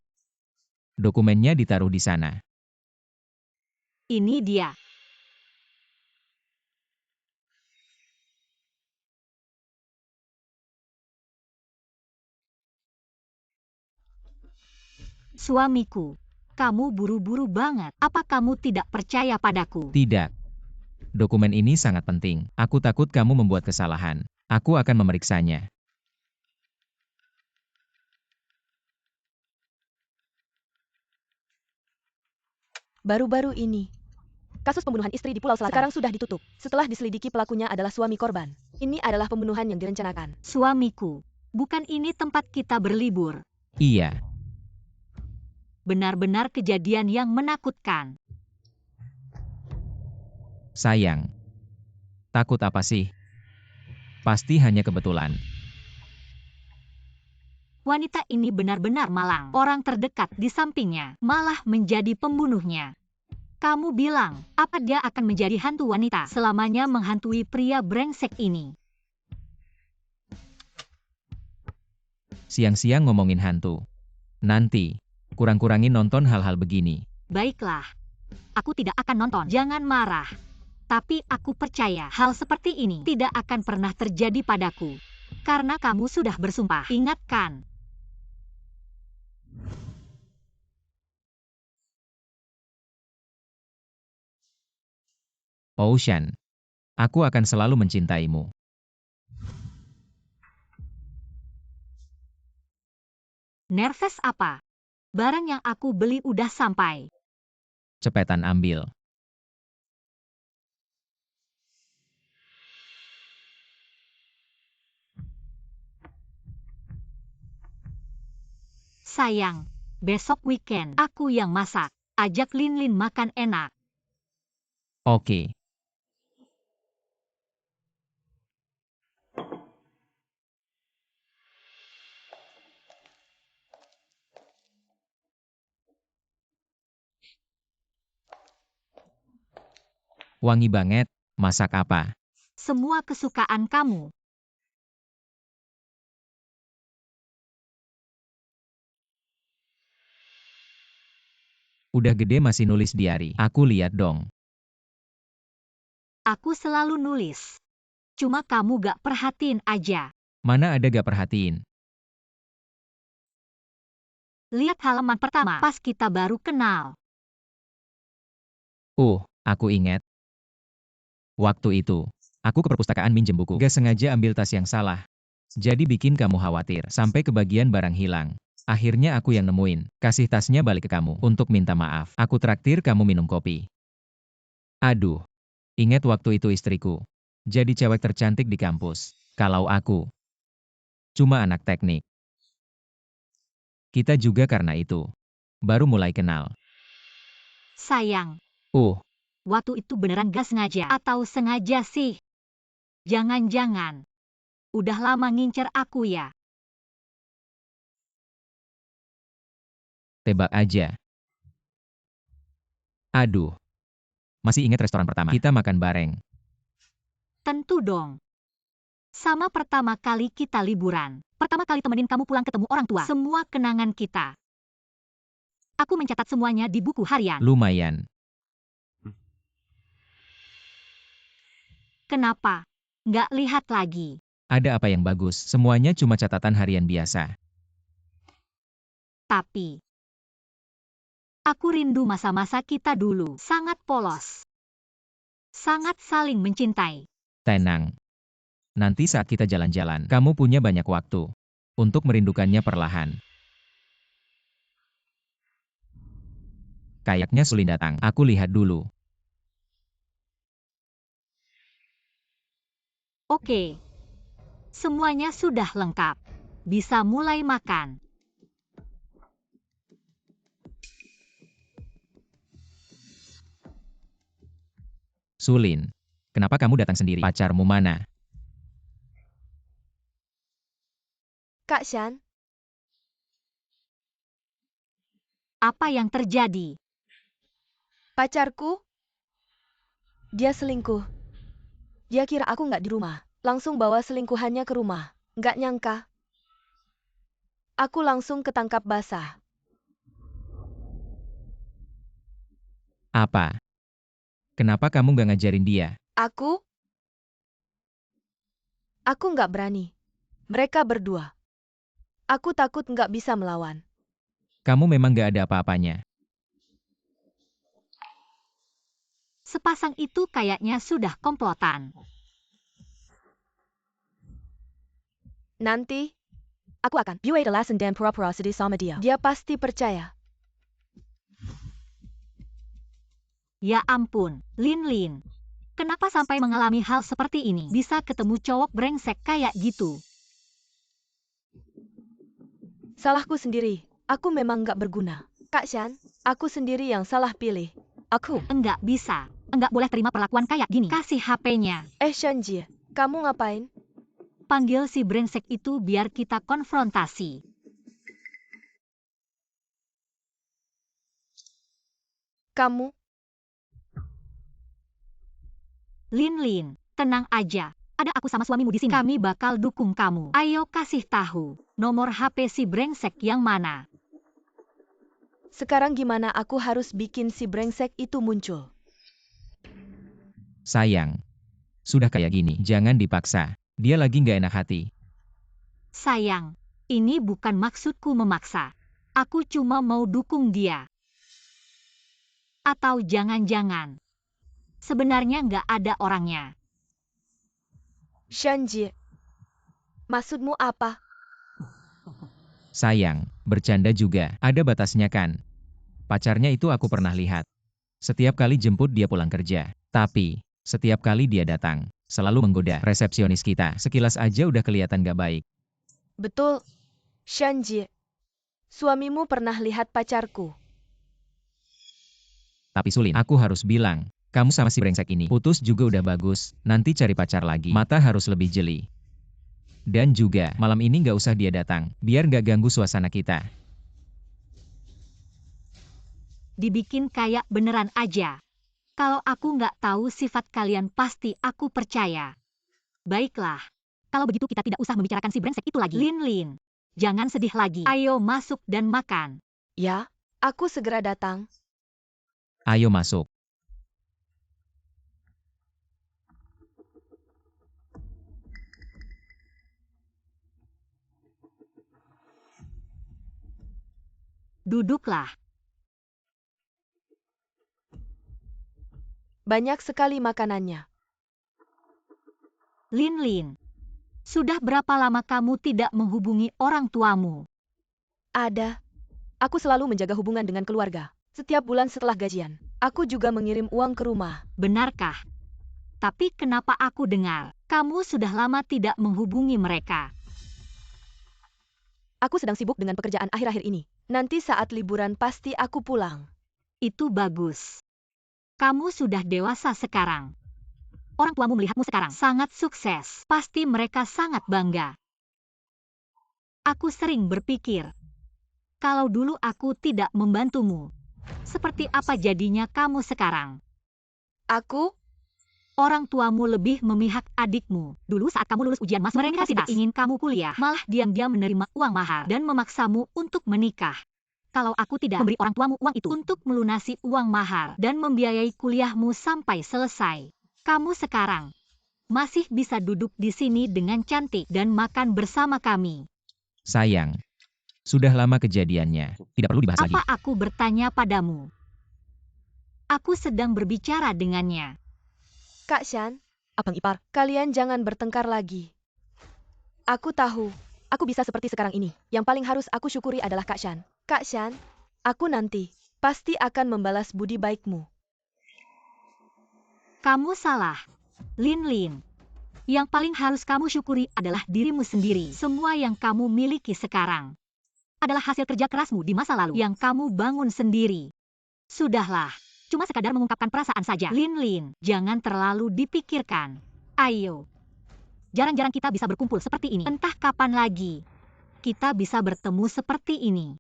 Dokumennya ditaruh di sana. Ini dia. Suamiku. Kamu buru-buru banget. Apa kamu tidak percaya padaku? Tidak. Dokumen ini sangat penting. Aku takut kamu membuat kesalahan. Aku akan memeriksanya. Baru-baru ini, kasus pembunuhan istri di Pulau Selatan sekarang sudah ditutup. Setelah diselidiki pelakunya adalah suami korban. Ini adalah pembunuhan yang direncanakan. Suamiku. Bukan ini tempat kita berlibur. Iya. Benar-benar kejadian yang menakutkan. Sayang. Takut apa sih? Pasti hanya kebetulan. Wanita ini benar-benar malang. Orang terdekat di sampingnya malah menjadi pembunuhnya. Kamu bilang, apa dia akan menjadi hantu wanita selamanya menghantui pria brengsek ini? Siang-siang ngomongin hantu. Nanti, kurang-kurangin nonton hal-hal begini. Baiklah. Aku tidak akan nonton. Jangan marah. Tapi aku percaya hal seperti ini tidak akan pernah terjadi padaku. Karena kamu sudah bersumpah. Ingatkan. Ocean. Aku akan selalu mencintaimu. Nervous apa? Barang yang aku beli udah sampai. Cepetan ambil. Sayang, besok weekend aku yang masak. Ajak Lin makan enak. Oke. Wangi banget. Masak apa? Semua kesukaan kamu. Udah gede masih nulis diari. Aku lihat dong. Aku selalu nulis. Cuma kamu gak perhatiin aja. Mana ada gak perhatiin? Lihat halaman pertama pas kita baru kenal. Aku ingat. Waktu itu, aku ke perpustakaan minjem buku. Gak sengaja ambil tas yang salah. Jadi bikin kamu khawatir. Sampai kebagian barang hilang. Akhirnya aku yang nemuin. Kasih tasnya balik ke kamu. Untuk minta maaf. Aku traktir kamu minum kopi. Aduh. Ingat waktu itu istriku. Jadi cewek tercantik di kampus. Kalau aku. Cuma anak teknik. Kita juga karena itu. Baru mulai kenal. Sayang. Waktu itu beneran gak sengaja atau sengaja sih? Jangan-jangan. Udah lama ngincer aku ya? Tebak aja. Aduh. Masih ingat restoran pertama? Kita makan bareng. Tentu dong. Sama pertama kali kita liburan. Pertama kali temenin kamu pulang ketemu orang tua. Semua kenangan kita. Aku mencatat semuanya di buku harian. Lumayan. Kenapa? Nggak lihat lagi. Ada apa yang bagus? Semuanya cuma catatan harian biasa. Tapi aku rindu masa-masa kita dulu. Sangat polos. Sangat saling mencintai. Tenang. Nanti saat kita jalan-jalan, kamu punya banyak waktu untuk merindukannya perlahan. Kayaknya Sulin datang. Aku lihat dulu. Oke. Semuanya sudah lengkap. Bisa mulai makan. Sulin, kenapa kamu datang sendiri? Pacarmu mana? Kak Shan, Apa yang terjadi? pacarku, dia selingkuh. Dia kira aku nggak di rumah. Langsung bawa selingkuhannya ke rumah. Nggak nyangka. Aku langsung ketangkap basah. Apa? Kenapa kamu gak ngajarin dia? Aku nggak berani. Mereka berdua. Aku takut nggak bisa melawan. Kamu memang gak ada apa-apanya. Sepasang itu kayaknya sudah komplotan. Nanti, aku akan buat alasan dan pura-pura sedih sama dia. Dia pasti percaya. Ya ampun, Lin. Kenapa sampai mengalami hal seperti ini? Bisa ketemu cowok brengsek kayak gitu. Salahku sendiri. Aku memang nggak berguna. Kak Shan, aku sendiri yang salah pilih. Aku. Enggak bisa. Enggak boleh terima perlakuan kayak gini. Kasih HP-nya. Shanji, kamu ngapain? Panggil si brengsek itu biar kita konfrontasi. Kamu? Lin, tenang aja. Ada aku sama suamimu di sini. Kami bakal dukung kamu. Ayo kasih tahu. Nomor HP si brengsek yang mana? Sekarang gimana aku harus bikin si brengsek itu muncul? Sayang. Sudah kayak gini, jangan dipaksa. Dia lagi gak enak hati. Sayang, ini bukan maksudku memaksa. Aku cuma mau dukung dia. Atau jangan-jangan sebenarnya nggak ada orangnya. Shanji, maksudmu apa? Sayang, bercanda juga. Ada batasnya kan? Pacarnya itu aku pernah lihat. Setiap kali jemput dia pulang kerja. Tapi, setiap kali dia datang, selalu menggoda resepsionis kita. Sekilas aja udah kelihatan gak baik. Betul, Shanji. Suamimu pernah lihat pacarku. Tapi Sulin, aku harus bilang, kamu sama si brengsek ini putus juga udah bagus, nanti cari pacar lagi. Mata harus lebih jeli. Dan juga, malam ini gak usah dia datang, biar gak ganggu suasana kita. Dibikin kayak beneran aja. Kalau aku nggak tahu sifat kalian pasti aku percaya. Baiklah. Kalau begitu kita tidak usah membicarakan si brengsek itu lagi. Lin, jangan sedih lagi. Ayo masuk dan makan. Ya, aku segera datang. Ayo masuk. Duduklah. Banyak sekali makanannya. Lin, sudah berapa lama kamu tidak menghubungi orang tuamu? Ada. Aku selalu menjaga hubungan dengan keluarga. Setiap bulan setelah gajian, aku juga mengirim uang ke rumah. Benarkah? Tapi kenapa aku dengar kamu sudah lama tidak menghubungi mereka? Aku sedang sibuk dengan pekerjaan akhir-akhir ini. Nanti saat liburan pasti aku pulang. Itu bagus. Kamu sudah dewasa sekarang. Orang tuamu melihatmu sekarang sangat sukses. Pasti mereka sangat bangga. Aku sering berpikir, kalau dulu aku tidak membantumu, seperti apa jadinya kamu sekarang? Aku? Orang tuamu lebih memihak adikmu. Dulu saat kamu lulus ujian masuk mereka tidak ingin kamu kuliah, malah diam-diam menerima uang mahar dan memaksamu untuk menikah. Kalau aku tidak memberi orang tuamu uang itu untuk melunasi uang mahar dan membiayai kuliahmu sampai selesai, kamu sekarang masih bisa duduk di sini dengan cantik dan makan bersama kami. Sayang, sudah lama kejadiannya, tidak perlu dibahas lagi. Apa aku bertanya padamu? Aku sedang berbicara dengannya. Kak Shan, Abang Ipar, kalian jangan bertengkar lagi. Aku tahu, aku bisa seperti sekarang ini. Yang paling harus aku syukuri adalah Kak Shan. Kak Shan, aku nanti pasti akan membalas budi baikmu. Kamu salah, Lin Lin. Yang paling harus kamu syukuri adalah dirimu sendiri. Semua yang kamu miliki sekarang adalah hasil kerja kerasmu di masa lalu yang kamu bangun sendiri. Sudahlah, cuma sekadar mengungkapkan perasaan saja. Lin Lin, jangan terlalu dipikirkan. Ayo, jarang-jarang kita bisa berkumpul seperti ini. Entah kapan lagi kita bisa bertemu seperti ini.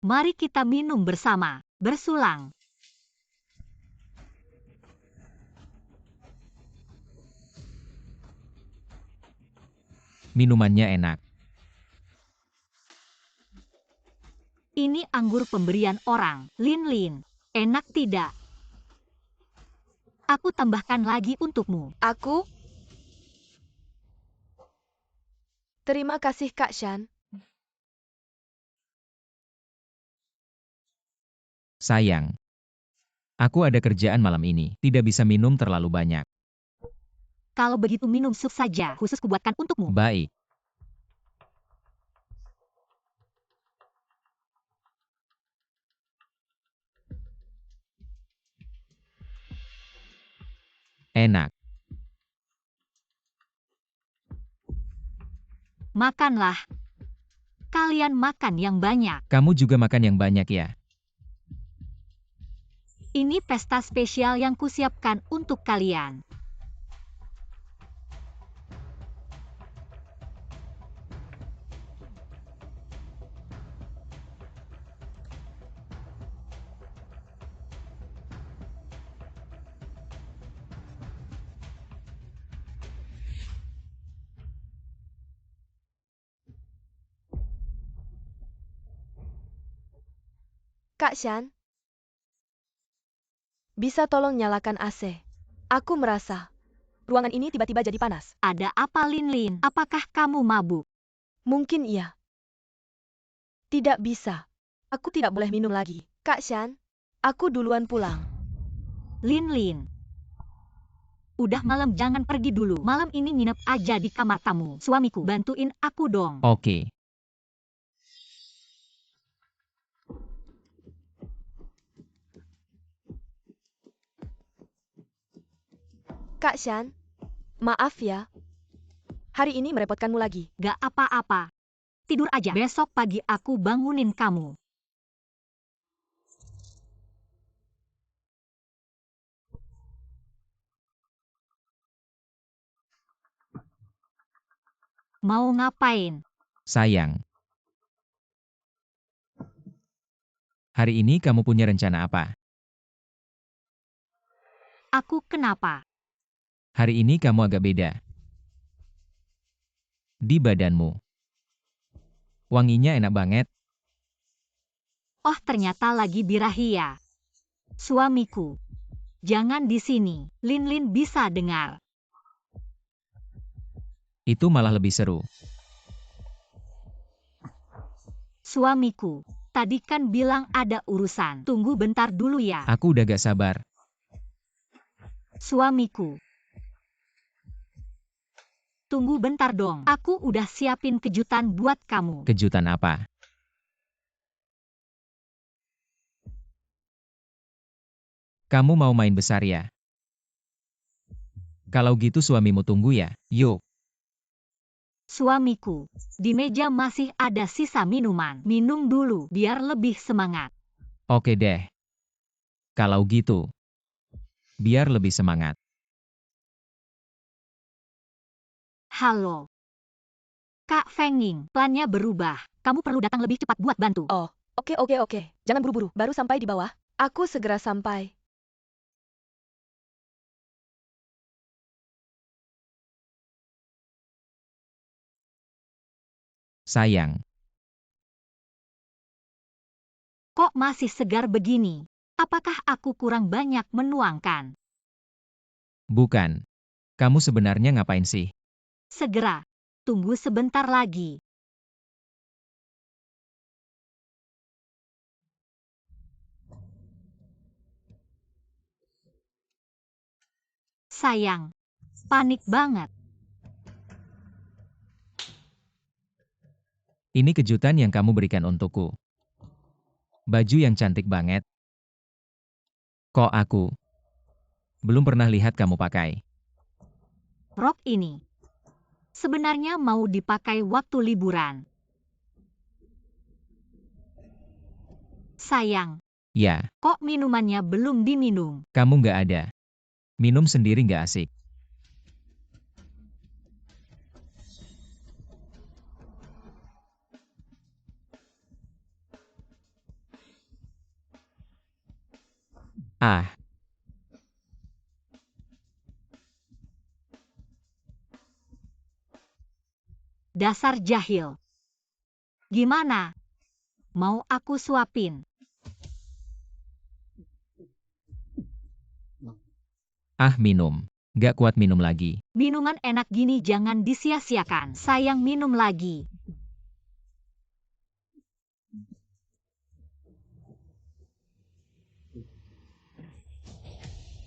Mari kita minum bersama, bersulang. Minumannya enak. Ini anggur pemberian orang. Lin Lin, enak tidak? Aku tambahkan lagi untukmu. Aku? Terima kasih Kak Shan. Sayang, aku ada kerjaan malam ini, tidak bisa minum terlalu banyak. Kalau begitu minum sup saja, khusus kubuatkan untukmu. Baik. Enak. Makanlah. Kalian makan yang banyak. Kamu juga makan yang banyak ya. Ini pesta spesial yang kusiapkan untuk kalian. Kak Shan, bisa tolong nyalakan AC? Aku merasa ruangan ini tiba-tiba jadi panas. Ada apa Lin Lin? Apakah kamu mabuk? Mungkin iya. Tidak bisa. Aku tidak boleh minum lagi. Kak Shan, aku duluan pulang. Lin Lin. Udah malam jangan pergi dulu. Malam ini nginep aja di kamar tamu. Suamiku, bantuin aku dong. Oke. Kak Shan, maaf ya. Hari ini merepotkanmu lagi. Gak apa-apa. Tidur aja. Besok pagi aku bangunin kamu. Mau ngapain? Sayang. Hari ini kamu punya rencana apa? Aku kenapa? Hari ini kamu agak beda. Di badanmu. Wanginya enak banget. Oh ternyata lagi birahi ya. Suamiku. Jangan di sini. Lin Lin bisa dengar. Itu malah lebih seru. Suamiku. Tadi kan bilang ada urusan. Tunggu bentar dulu ya. Aku udah gak sabar. Suamiku. Tunggu bentar dong. Aku udah siapin kejutan buat kamu. Kejutan apa? Kamu mau main besar ya? Kalau gitu suamimu tunggu ya. Yuk. Suamiku, di meja masih ada sisa minuman. Minum dulu biar lebih semangat. Oke deh. Kalau gitu. Biar lebih semangat. Halo. Kak Fenging, plannya berubah. Kamu perlu datang lebih cepat buat bantu. Oh, oke. Jangan buru-buru, baru sampai di bawah. Aku segera sampai. Sayang, Kok masih segar begini? Apakah aku kurang banyak menuangkan? bukan. Kamu sebenarnya ngapain sih? Segera. Tunggu sebentar lagi. Sayang. Panik banget. Ini kejutan yang kamu berikan untukku. Baju yang cantik banget. Kok aku belum pernah lihat kamu pakai. Rok ini sebenarnya mau dipakai waktu liburan. Sayang, Ya, kok minumannya belum diminum? kamu nggak ada. Minum sendiri nggak asik. Ah, Dasar jahil. Gimana? Mau aku suapin? minum. Nggak kuat minum lagi. Minuman enak gini jangan disia-siakan. Sayang, minum lagi.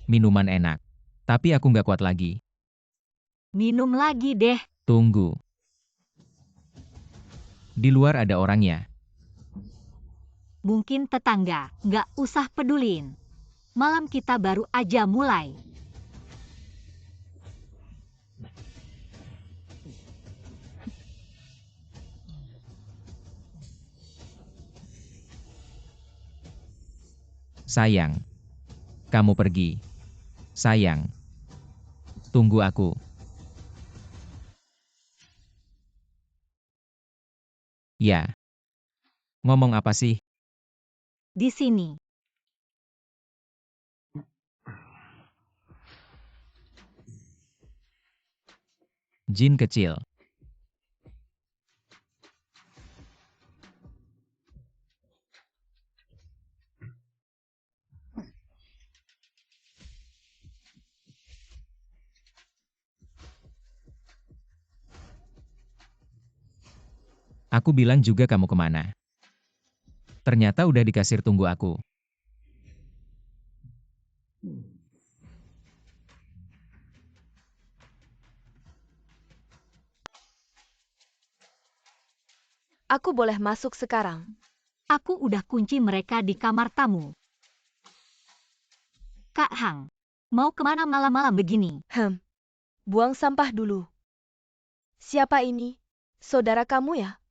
Minuman enak. Tapi aku nggak kuat lagi. Minum lagi deh. Tunggu. Di luar ada orangnya. Mungkin tetangga. Nggak usah pedulin. Malam kita baru aja mulai. Sayang. Kamu pergi. Sayang. Tunggu aku. Ya. Ngomong apa sih? Di sini. Jin kecil. Aku bilang juga kamu kemana. Ternyata udah di kasir tunggu aku. Aku boleh masuk sekarang. Aku udah kunci mereka di kamar tamu. Kak Hang, mau kemana malam-malam begini? Buang sampah dulu. Siapa ini? Saudara kamu ya?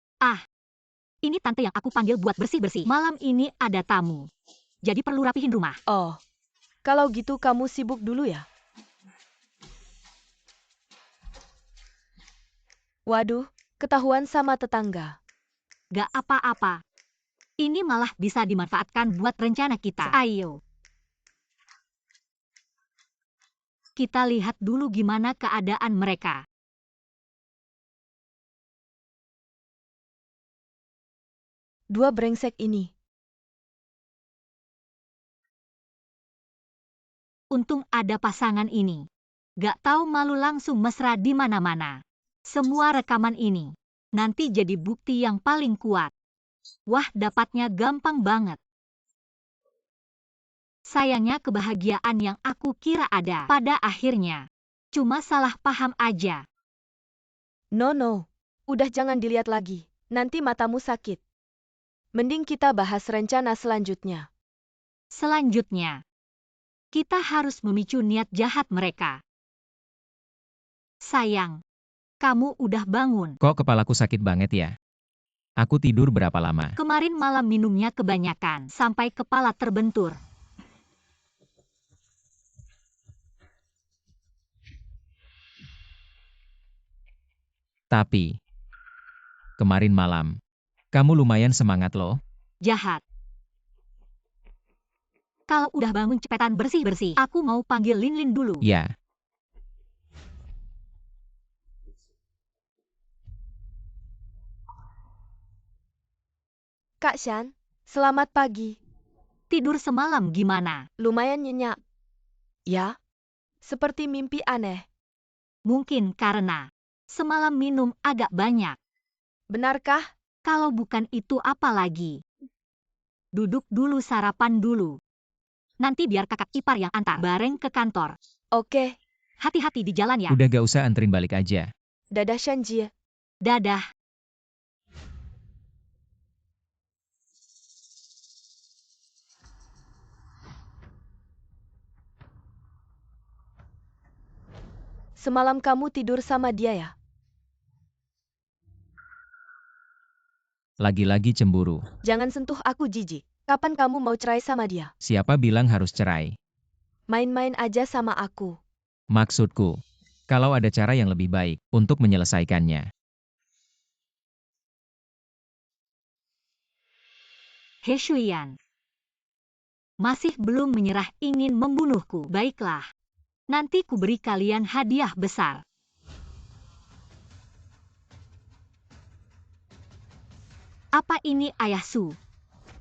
Ini tante yang aku panggil buat bersih-bersih. Malam ini ada tamu. Jadi perlu rapihin rumah. Oh, kalau gitu kamu sibuk dulu ya? Waduh, ketahuan sama tetangga. Gak apa-apa. Ini malah bisa dimanfaatkan buat rencana kita. Ayo. Kita lihat dulu gimana keadaan mereka. Dua brengsek ini. Untung ada pasangan ini. Gak tahu malu langsung mesra di mana-mana. Semua rekaman ini nanti jadi bukti yang paling kuat. Wah, dapatnya gampang banget. Sayangnya kebahagiaan yang aku kira ada pada akhirnya cuma salah paham aja. No, udah jangan dilihat lagi. Nanti matamu sakit. Mending kita bahas rencana selanjutnya. Selanjutnya, kita harus memicu niat jahat mereka. Sayang, kamu udah bangun. Kok kepalaku sakit banget ya? Aku tidur berapa lama? Kemarin malam minumnya kebanyakan sampai kepala terbentur. Tapi, kemarin malam, kamu lumayan semangat loh. Jahat. Kalau udah bangun cepetan bersih-bersih. Aku mau panggil Lin dulu. Ya, Kak Shan, selamat pagi. Tidur semalam gimana? Lumayan nyenyak. Ya, seperti mimpi aneh. Mungkin karena semalam minum agak banyak. Benarkah? Kalau bukan itu apa lagi? Duduk dulu sarapan dulu. Nanti biar kakak ipar yang antar bareng ke kantor. Oke, Hati-hati di jalan ya. Udah gak usah anterin balik aja. dadah Shanjie. Dadah. Semalam kamu tidur sama dia ya? Lagi-lagi cemburu. Jangan sentuh aku jijik. Kapan kamu mau cerai sama dia? Siapa bilang harus cerai? Main-main aja sama aku. Maksudku, kalau ada cara yang lebih baik untuk menyelesaikannya. He Shuyan. Masih belum menyerah ingin membunuhku. Baiklah. Nanti ku beri kalian hadiah besar. Apa ini Ayah Su?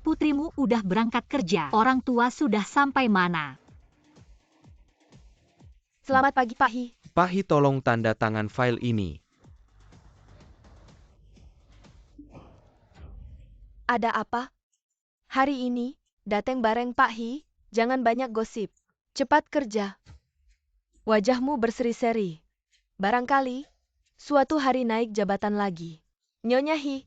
Putrimu udah berangkat kerja. Orang tua sudah sampai mana? Selamat pagi Pak Hi. Pak Hi, tolong tanda tangan file ini. Ada apa? Hari ini, dateng bareng Pak Hi, jangan banyak gosip. Cepat kerja. Wajahmu berseri-seri. Barangkali, suatu hari naik jabatan lagi. Nyonya Hi.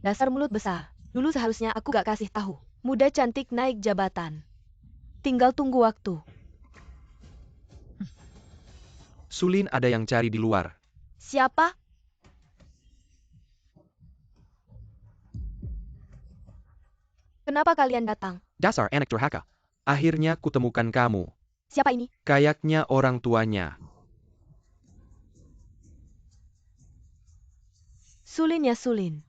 Dasar mulut besar. Dulu seharusnya aku gak kasih tahu. Muda cantik naik jabatan. Tinggal tunggu waktu. Sulin ada yang cari di luar. Siapa? Kenapa kalian datang? Dasar anak durhaka. Akhirnya kutemukan kamu. Siapa ini? Kayaknya orang tuanya. Sulin ya Sulin.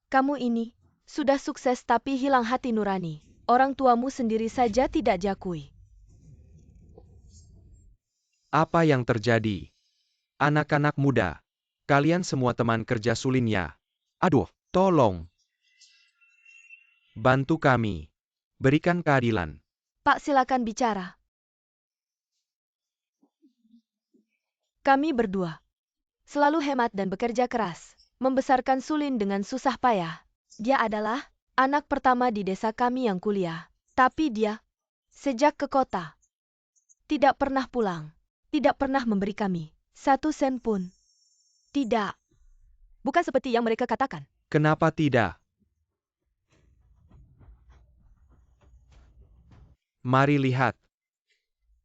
Kamu ini, sudah sukses tapi hilang hati nurani. Orang tuamu sendiri saja tidak diakui. Apa yang terjadi? Anak-anak muda. Kalian semua teman kerja Sulin ya? Aduh, tolong. Bantu kami. Berikan keadilan. Pak silakan bicara. Kami berdua selalu hemat dan bekerja keras, membesarkan Sulin dengan susah payah. Dia adalah anak pertama di desa kami yang kuliah. Tapi dia, sejak ke kota, tidak pernah pulang, tidak pernah memberi kami 1 sen pun. Tidak. Bukan seperti yang mereka katakan. Kenapa tidak? Mari lihat.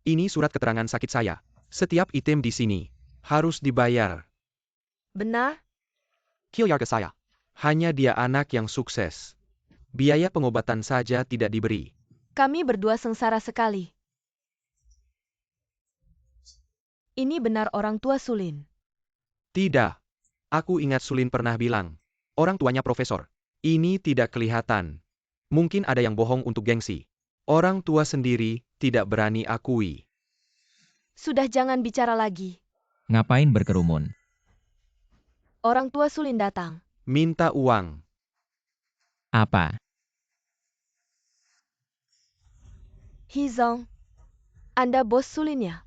Ini surat keterangan sakit saya. Setiap item di sini harus dibayar. Benar? Kilyar ke saya. Hanya dia anak yang sukses. Biaya pengobatan saja tidak diberi. Kami berdua sengsara sekali. Ini benar orang tua Sulin. Tidak. Aku ingat Sulin pernah bilang. Orang tuanya profesor. Ini tidak kelihatan. Mungkin ada yang bohong untuk gengsi. Orang tua sendiri tidak berani akui. Sudah jangan bicara lagi. Ngapain berkerumun? Orang tua Sulin datang. Minta uang. Apa? Hizong, Anda bos Sulin ya?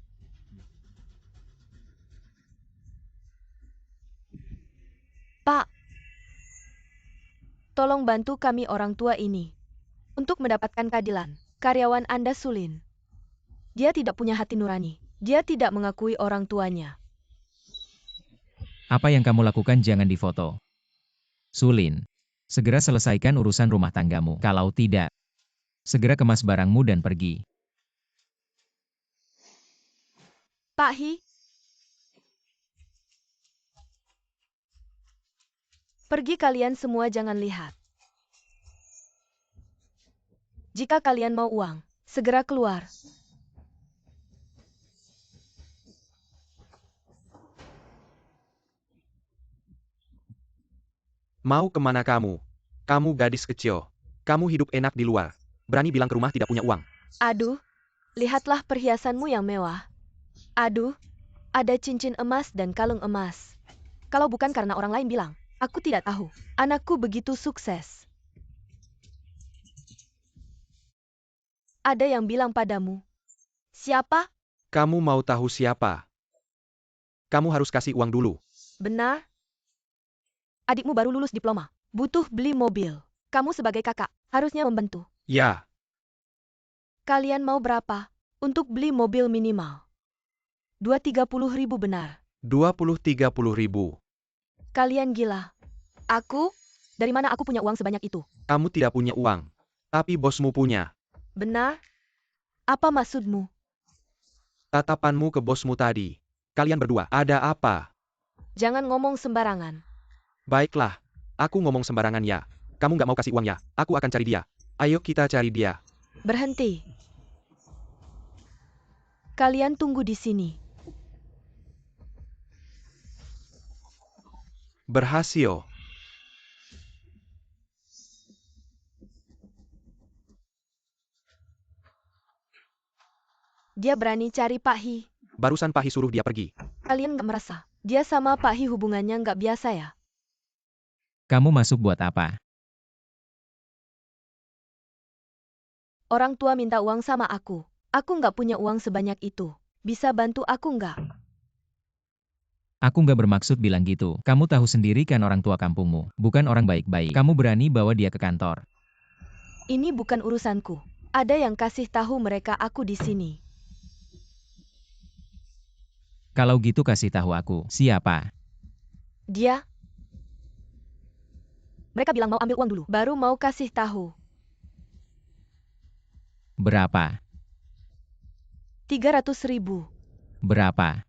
Pak, tolong bantu kami orang tua ini untuk mendapatkan keadilan. Karyawan Anda Sulin. Dia tidak punya hati nurani. Dia tidak mengakui orang tuanya. Apa yang kamu lakukan jangan difoto. Sulin, segera selesaikan urusan rumah tanggamu. Kalau tidak, segera kemas barangmu dan pergi. Pak Hi, pergi kalian semua jangan lihat. Jika kalian mau uang, segera keluar. Mau kemana kamu? Kamu gadis kecil. Kamu hidup enak di luar. Berani bilang ke rumah tidak punya uang. Aduh, lihatlah perhiasanmu yang mewah. Aduh, ada cincin emas dan kalung emas. Kalau bukan karena orang lain bilang, Aku tidak tahu. Anakku begitu sukses. Ada yang bilang padamu. Siapa? Kamu mau tahu siapa? Kamu harus kasih uang dulu. Benar? Adikmu baru lulus diploma. Butuh beli mobil. Kamu sebagai kakak, harusnya membantu. Ya, Kalian mau berapa? Untuk beli mobil minimal. 230 ribu benar. 20-30 ribu. Kalian gila. Aku? Dari mana aku punya uang sebanyak itu? Kamu tidak punya uang. Tapi bosmu punya. Benar? Apa maksudmu? Tatapanmu ke bosmu tadi. Kalian berdua, ada apa? Jangan ngomong sembarangan. Baiklah, aku ngomong sembarangan ya. Kamu nggak mau kasih uang ya? Aku akan cari dia. Ayo kita cari dia. Berhenti. Kalian tunggu di sini. Berhasil. Dia berani cari Pak Hi. Barusan Pahi suruh dia pergi. Kalian nggak merasa? Dia sama Pak Hi hubungannya nggak biasa ya? Kamu masuk buat apa? Orang tua minta uang sama aku. Aku nggak punya uang sebanyak itu. Bisa bantu aku nggak? Aku nggak bermaksud bilang gitu. Kamu tahu sendiri kan orang tua kampungmu. Bukan orang baik-baik. Kamu berani bawa dia ke kantor. Ini bukan urusanku. Ada yang kasih tahu mereka aku di sini. Kalau gitu kasih tahu aku. Siapa? Dia? Mereka bilang mau ambil uang dulu. Baru mau kasih tahu. Berapa? 300 ribu. Berapa?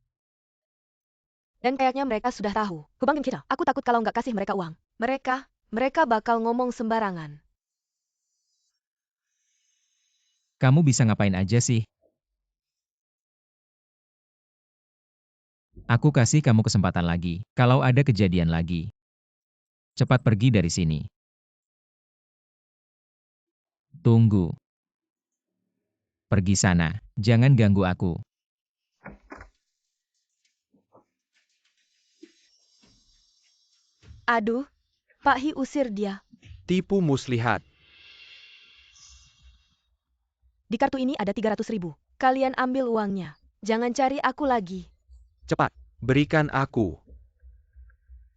Dan kayaknya mereka sudah tahu. Hubungin kita. Aku takut kalau nggak kasih mereka uang. Mereka bakal ngomong sembarangan. Kamu bisa ngapain aja sih? Aku kasih kamu kesempatan lagi. Kalau ada kejadian lagi, cepat pergi dari sini. Tunggu. Pergi sana. Jangan ganggu aku. Aduh, Pak Hi usir dia. Tipu muslihat. Di kartu ini ada 300 ribu. Kalian ambil uangnya. Jangan cari aku lagi. Cepat, berikan aku.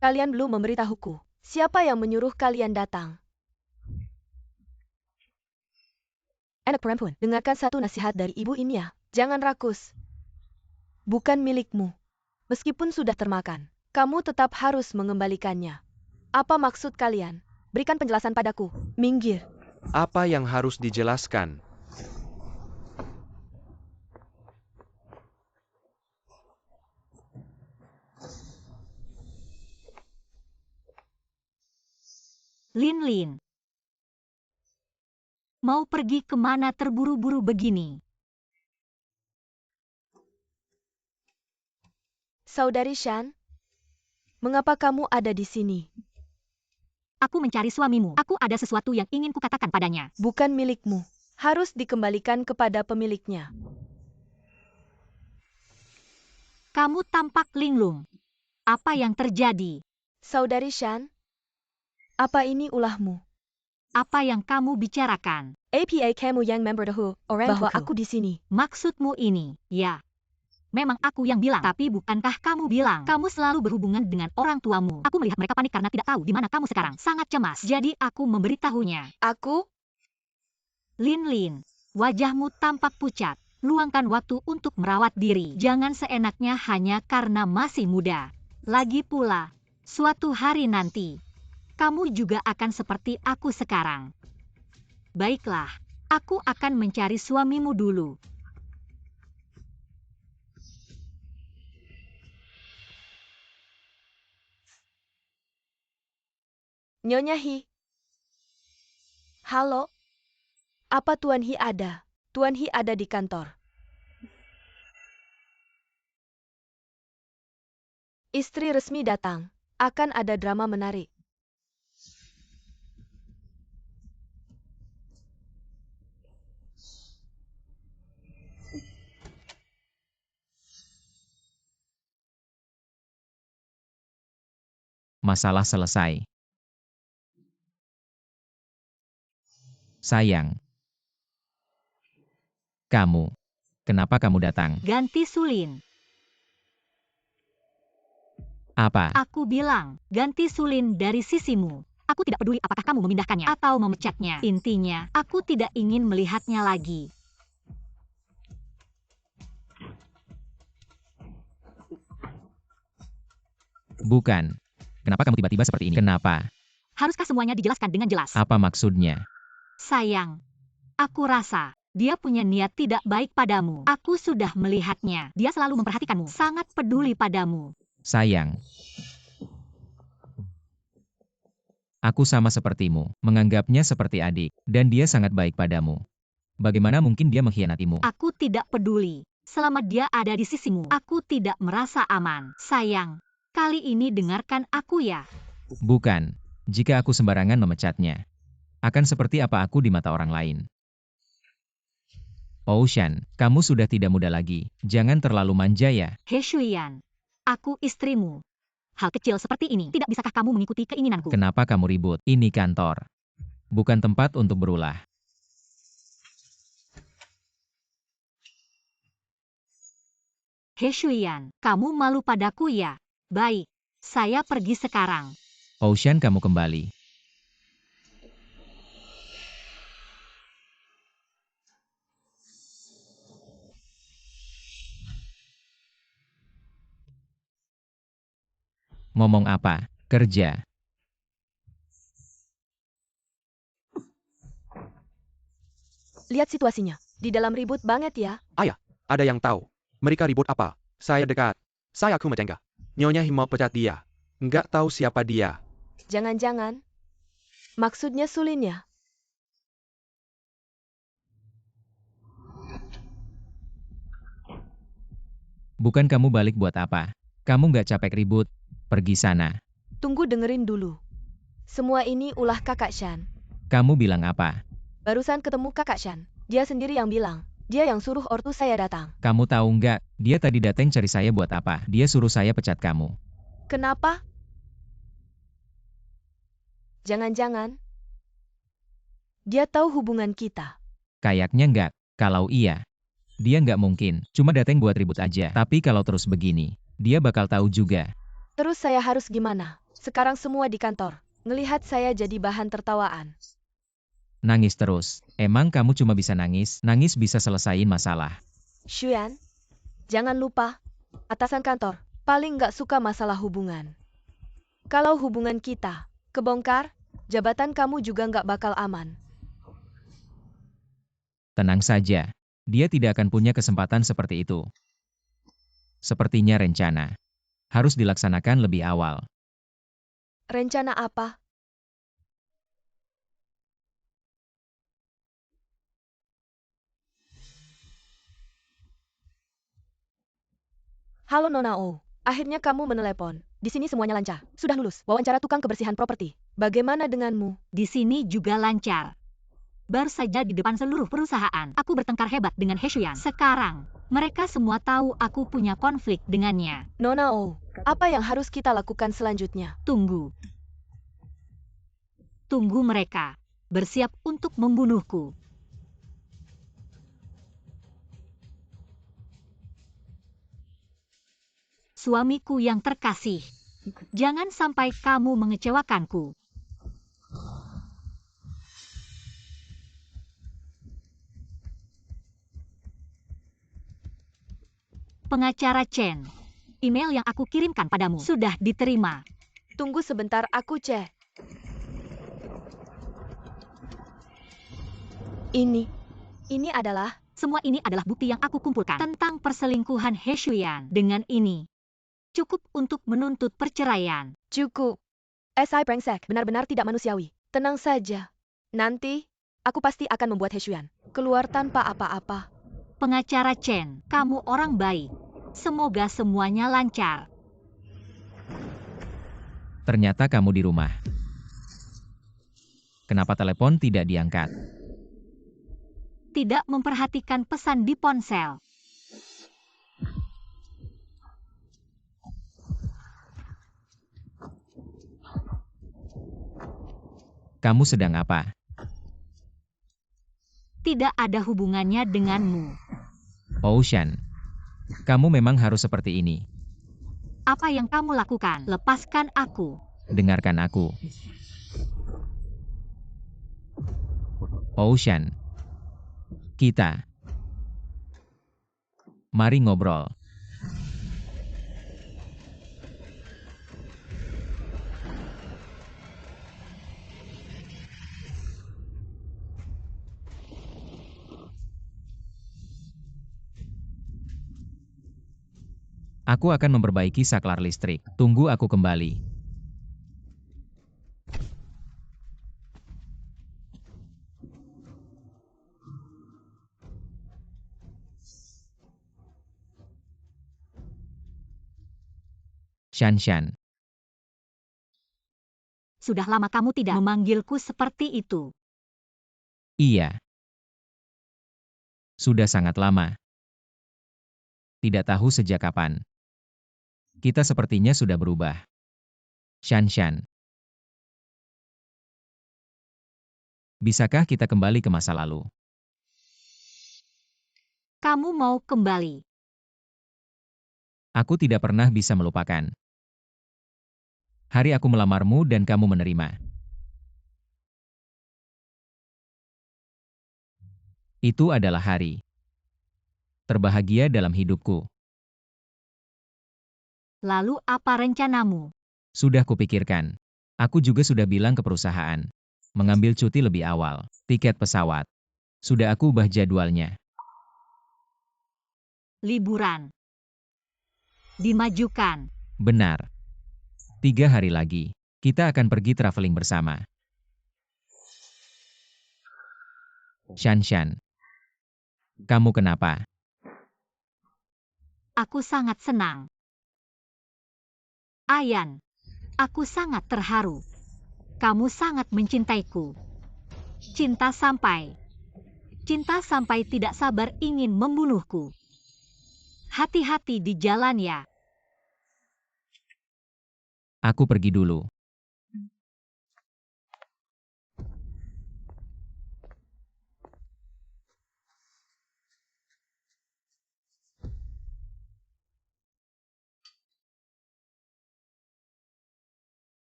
Kalian belum memberitahuku. Siapa yang menyuruh kalian datang? Anak perempuan, dengarkan satu nasihat dari ibu ini ya. Jangan rakus. Bukan milikmu. Meskipun sudah termakan, kamu tetap harus mengembalikannya. Apa maksud kalian? Berikan penjelasan padaku. Minggir. Apa yang harus dijelaskan? Lin Lin. Mau pergi kemana terburu-buru begini? Saudari Shan, mengapa kamu ada di sini? Aku mencari suamimu. Aku ada sesuatu yang ingin kukatakan padanya. Bukan milikmu. Harus dikembalikan kepada pemiliknya. Kamu tampak linglung. Apa yang terjadi? Saudari Shan, apa ini ulahmu? Apa yang kamu bicarakan? APA kamu yang member dahulu, orang bahwa aku di sini. Maksudmu ini, ya. Memang aku yang bilang, tapi bukankah kamu bilang kamu selalu berhubungan dengan orang tuamu? Aku melihat mereka panik karena tidak tahu di mana kamu sekarang. Sangat cemas. Jadi aku memberitahunya. Aku? Lin Lin, wajahmu tampak pucat. Luangkan waktu untuk merawat diri. Jangan seenaknya hanya karena masih muda. Lagi pula, suatu hari nanti, kamu juga akan seperti aku sekarang. Baiklah, aku akan mencari suamimu dulu. Nyonya Hi. Halo? Apa Tuan Hi ada? Tuan Hi ada di kantor. Istri resmi datang. Akan ada drama menarik. masalah selesai. Sayang. Kamu. Kenapa kamu datang? Ganti sulin. Apa? Aku bilang, ganti sulin dari sisimu. Aku tidak peduli apakah kamu memindahkannya atau memecatnya. Intinya, aku tidak ingin melihatnya lagi. Bukan. Kenapa kamu tiba-tiba seperti ini? Kenapa? Haruskah semuanya dijelaskan dengan jelas? Apa maksudnya? Sayang, aku rasa dia punya niat tidak baik padamu. Aku sudah melihatnya. Dia selalu memperhatikanmu, sangat peduli padamu. Sayang. Aku sama sepertimu, menganggapnya seperti adik, dan dia sangat baik padamu. Bagaimana mungkin dia mengkhianatimu? Aku tidak peduli. Selama dia ada di sisimu, aku tidak merasa aman. Sayang, kali ini dengarkan aku ya. Bukan. Jika aku sembarangan memecatnya, akan seperti apa aku di mata orang lain. Ocean, kamu sudah tidak muda lagi. Jangan terlalu manja ya. He Shuyan, aku istrimu. Hal kecil seperti ini, tidak bisakah kamu mengikuti keinginanku? Kenapa kamu ribut? Ini kantor. Bukan tempat untuk berulah. He Shuyan, kamu malu padaku ya? Baik, saya pergi sekarang. Ocean, kamu kembali. Ngomong apa? Kerja. Lihat situasinya. Di dalam ribut banget ya. Ayah, ada yang tahu. Mereka ribut apa? Saya dekat. Saya aku mencenggah. Nyonya Him mau pecat dia. Nggak tahu siapa dia. Jangan-jangan. Maksudnya sulin ya? Bukan kamu balik buat apa? Kamu nggak capek ribut? Pergi sana. Tunggu dengerin dulu. Semua ini ulah kakak Shan. Kamu bilang apa? Barusan ketemu kakak Shan. Dia sendiri yang bilang. Dia yang suruh ortu saya datang. Kamu tahu nggak? Dia tadi datang cari saya buat apa? Dia suruh saya pecat kamu. Kenapa? Jangan-jangan. Dia tahu hubungan kita. Kayaknya nggak. Kalau iya, dia nggak mungkin. Cuma datang buat ribut aja. Tapi kalau terus begini, dia bakal tahu juga. Terus saya harus gimana? Sekarang semua di kantor. Ngelihat saya jadi bahan tertawaan. Nangis terus. Emang kamu cuma bisa nangis? Nangis bisa selesaiin masalah. Shuyan, jangan lupa. Atasan kantor, paling nggak suka masalah hubungan. Kalau hubungan kita kebongkar, jabatan kamu juga nggak bakal aman. Tenang saja. Dia tidak akan punya kesempatan seperti itu. Sepertinya rencana harus dilaksanakan lebih awal. Rencana apa? Halo Nona O, akhirnya kamu menelepon. Di sini semuanya lancar. Sudah lulus wawancara tukang kebersihan properti. Bagaimana denganmu? Di sini juga lancar. Baru saja di depan seluruh perusahaan, aku bertengkar hebat dengan He Shuyan. Sekarang, mereka semua tahu aku punya konflik dengannya. Nona O, apa yang harus kita lakukan selanjutnya? Tunggu. Tunggu mereka. Bersiap untuk membunuhku. Suamiku yang terkasih. Jangan sampai kamu mengecewakanku. Pengacara Chen. Email yang aku kirimkan padamu sudah diterima. Tunggu sebentar, aku cek. Ini adalah... Semua ini adalah bukti yang aku kumpulkan tentang perselingkuhan He Shuyan. Dengan ini, cukup untuk menuntut perceraian. Cukup. SI brengsek, benar-benar tidak manusiawi. Tenang saja. Nanti, aku pasti akan membuat He Shuyan keluar tanpa apa-apa. Pengacara Chen, kamu orang baik. Semoga semuanya lancar. Ternyata kamu di rumah. Kenapa telepon tidak diangkat? Tidak memperhatikan pesan di ponsel. Kamu sedang apa? Tidak ada hubungannya denganmu. Ocean, kamu memang harus seperti ini. Apa yang kamu lakukan? Lepaskan aku. Dengarkan aku. Ocean, kita. Mari ngobrol. Aku akan memperbaiki saklar listrik. Tunggu aku kembali. Shan. Sudah lama kamu tidak memanggilku seperti itu. Iya. Sudah sangat lama. Tidak tahu sejak kapan. Kita sepertinya sudah berubah. Shan. Bisakah kita kembali ke masa lalu? Kamu mau kembali. Aku tidak pernah bisa melupakan. Hari aku melamarmu dan kamu menerima. Itu adalah hari terbahagia dalam hidupku. Lalu apa rencanamu? Sudah kupikirkan. Aku juga sudah bilang ke perusahaan. Mengambil cuti lebih awal. Tiket pesawat. Sudah aku ubah jadwalnya. Liburan. Dimajukan. Benar. 3 hari lagi. Kita akan pergi traveling bersama. Shan. Kamu kenapa? Aku sangat senang. Ayan, aku sangat terharu. Kamu sangat mencintaiku. Cinta sampai tidak sabar ingin membunuhku. Hati-hati di jalan ya. Aku pergi dulu.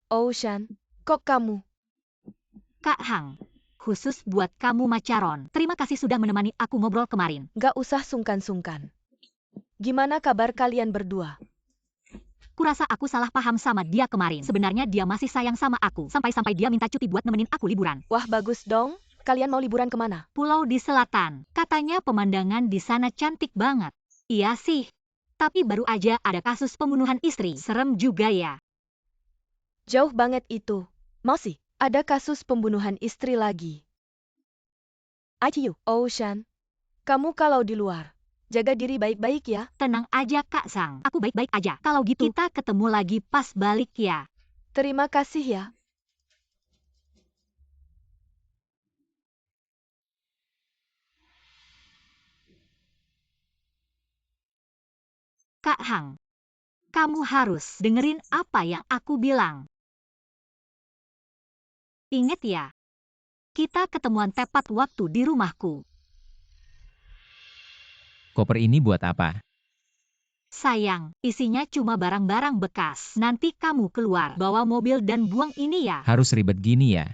Ocean, kok kamu? Kak Hang, khusus buat kamu Macaron. Terima kasih sudah menemani aku ngobrol kemarin. Gak usah sungkan-sungkan. Gimana kabar kalian berdua? Kurasa aku salah paham sama dia kemarin. Sebenarnya dia masih sayang sama aku. Sampai-sampai dia minta cuti buat nemenin aku liburan. Wah, bagus dong. Kalian mau liburan kemana? Pulau di selatan. Katanya pemandangan di sana cantik banget. Iya sih. Tapi baru aja ada kasus pembunuhan istri. Serem juga ya. Jauh banget itu. Masih, ada kasus pembunuhan istri lagi. Aciu, Ocean. Kamu kalau di luar, jaga diri baik-baik ya. Tenang aja Kak Sang. Aku baik-baik aja. Kalau gitu kita ketemu lagi pas balik ya. Terima kasih ya. Kak Hang, kamu harus dengerin apa yang aku bilang. Ingat ya, kita ketemuan tepat waktu di rumahku. Koper ini buat apa? Sayang, isinya cuma barang-barang bekas. Nanti kamu keluar, bawa mobil dan buang ini ya. Harus ribet gini ya?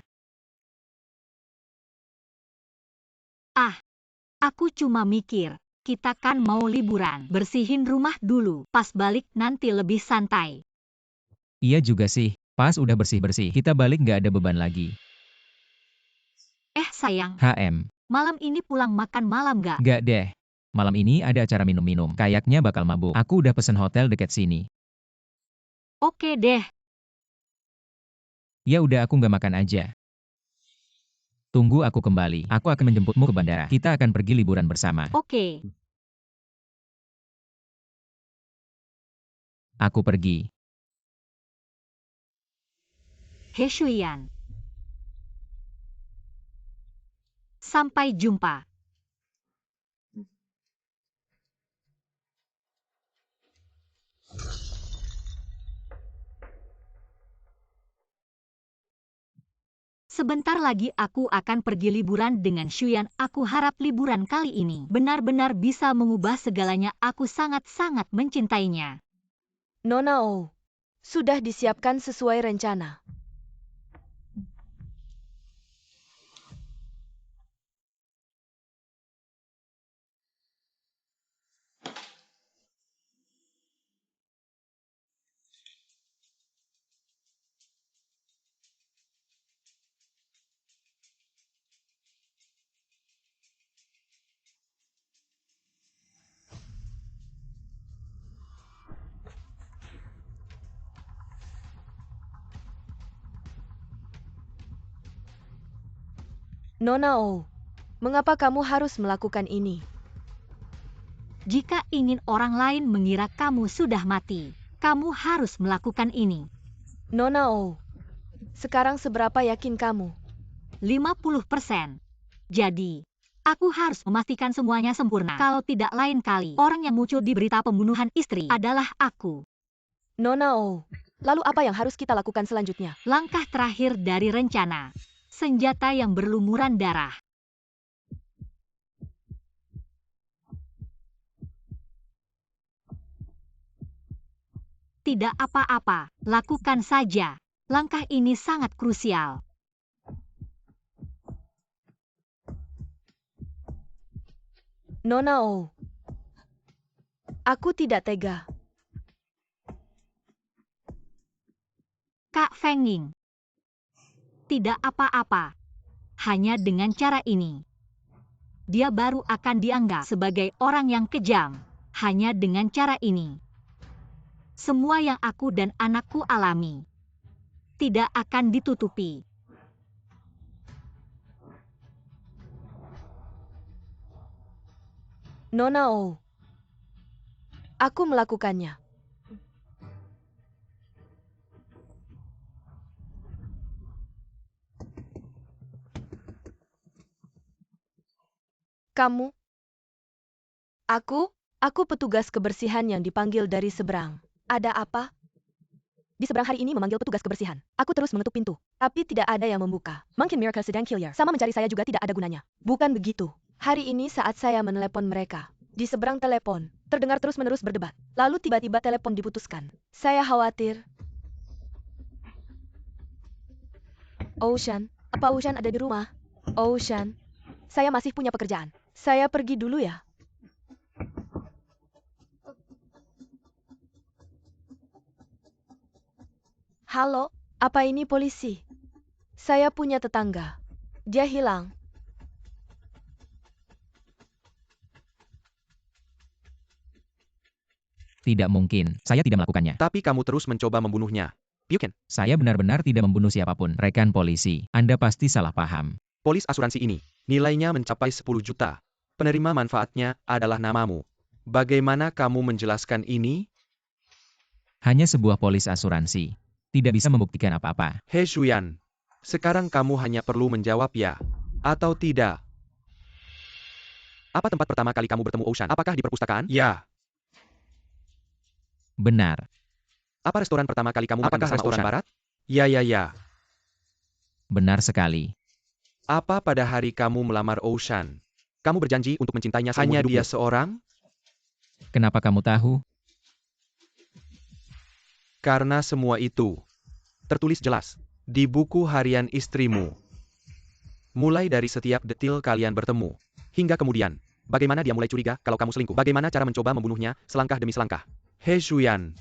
Aku cuma mikir, kita kan mau liburan. Bersihin rumah dulu, pas balik nanti lebih santai. Iya juga sih. Pas udah bersih-bersih, kita balik nggak ada beban lagi. Sayang, HM. malam ini pulang makan malam gak? Nggak deh. Malam ini ada acara minum-minum. Kayaknya bakal mabuk. Aku udah pesen hotel dekat sini. Oke deh. Ya udah aku nggak makan aja. Tunggu aku kembali. Aku akan menjemputmu ke bandara. Kita akan pergi liburan bersama. Oke. Aku pergi. He Shuyan. Sampai jumpa. Sebentar lagi aku akan pergi liburan dengan Shuyan. Aku harap liburan kali ini benar-benar bisa mengubah segalanya. Aku sangat-sangat mencintainya. Nona Oh, sudah disiapkan sesuai rencana. Nona Oh, mengapa kamu harus melakukan ini? Jika ingin orang lain mengira kamu sudah mati, kamu harus melakukan ini. Nona Oh, sekarang seberapa yakin kamu? 50%. Jadi, aku harus memastikan semuanya sempurna. Kalau tidak, lain kali orang yang muncul di berita pembunuhan istri adalah aku. Nona Oh, lalu apa yang harus kita lakukan selanjutnya? Langkah terakhir dari rencana. Senjata yang berlumuran darah. Tidak apa-apa, lakukan saja. Langkah ini sangat krusial. Nona Oh, aku tidak tega. Kak Feng Ying. Tidak apa-apa. Hanya dengan cara ini, dia baru akan dianggap sebagai orang yang kejam. Hanya dengan cara ini, semua yang aku dan anakku alami tidak akan ditutupi. Nona Oh, aku melakukannya. Kamu? Aku petugas kebersihan yang dipanggil dari seberang. Ada apa? Di seberang hari ini memanggil petugas kebersihan. Aku terus mengetuk pintu, tapi tidak ada yang membuka. Mungkin Miracle sedang killer. Sama mencari saya juga tidak ada gunanya. Bukan begitu. Hari ini saat saya menelepon mereka, di seberang telepon, terdengar terus-menerus berdebat. Lalu tiba-tiba telepon diputuskan. Saya khawatir. Ocean, apa Ocean ada di rumah? Ocean, saya masih punya pekerjaan. Saya pergi dulu ya. Halo, apa ini polisi? Saya punya tetangga. Dia hilang. Tidak mungkin, saya tidak melakukannya. Tapi kamu terus mencoba membunuhnya. Pyuken, Saya benar-benar tidak membunuh siapapun. Rekan polisi, Anda pasti salah paham. polis asuransi ini, nilainya mencapai 10 juta. Penerima manfaatnya adalah namamu. Bagaimana kamu menjelaskan ini? Hanya sebuah polis asuransi. Tidak bisa membuktikan apa-apa. He Shuyan, sekarang kamu hanya perlu menjawab ya atau tidak. Apa tempat pertama kali kamu bertemu Ocean? Apakah di perpustakaan? Ya. Benar. Apa restoran pertama kali kamu makan bersama restoran Ocean Barat? Ya. Benar sekali. Apa pada hari kamu melamar Ocean? Kamu berjanji untuk mencintainya Hanya seumur dia hidupmu. seorang? Kenapa kamu tahu? Karena semua itu tertulis jelas di buku harian istrimu. Mulai dari setiap detil kalian bertemu, hingga kemudian, bagaimana dia mulai curiga kalau kamu selingkuh, bagaimana cara mencoba membunuhnya, selangkah demi selangkah. He Shuyan,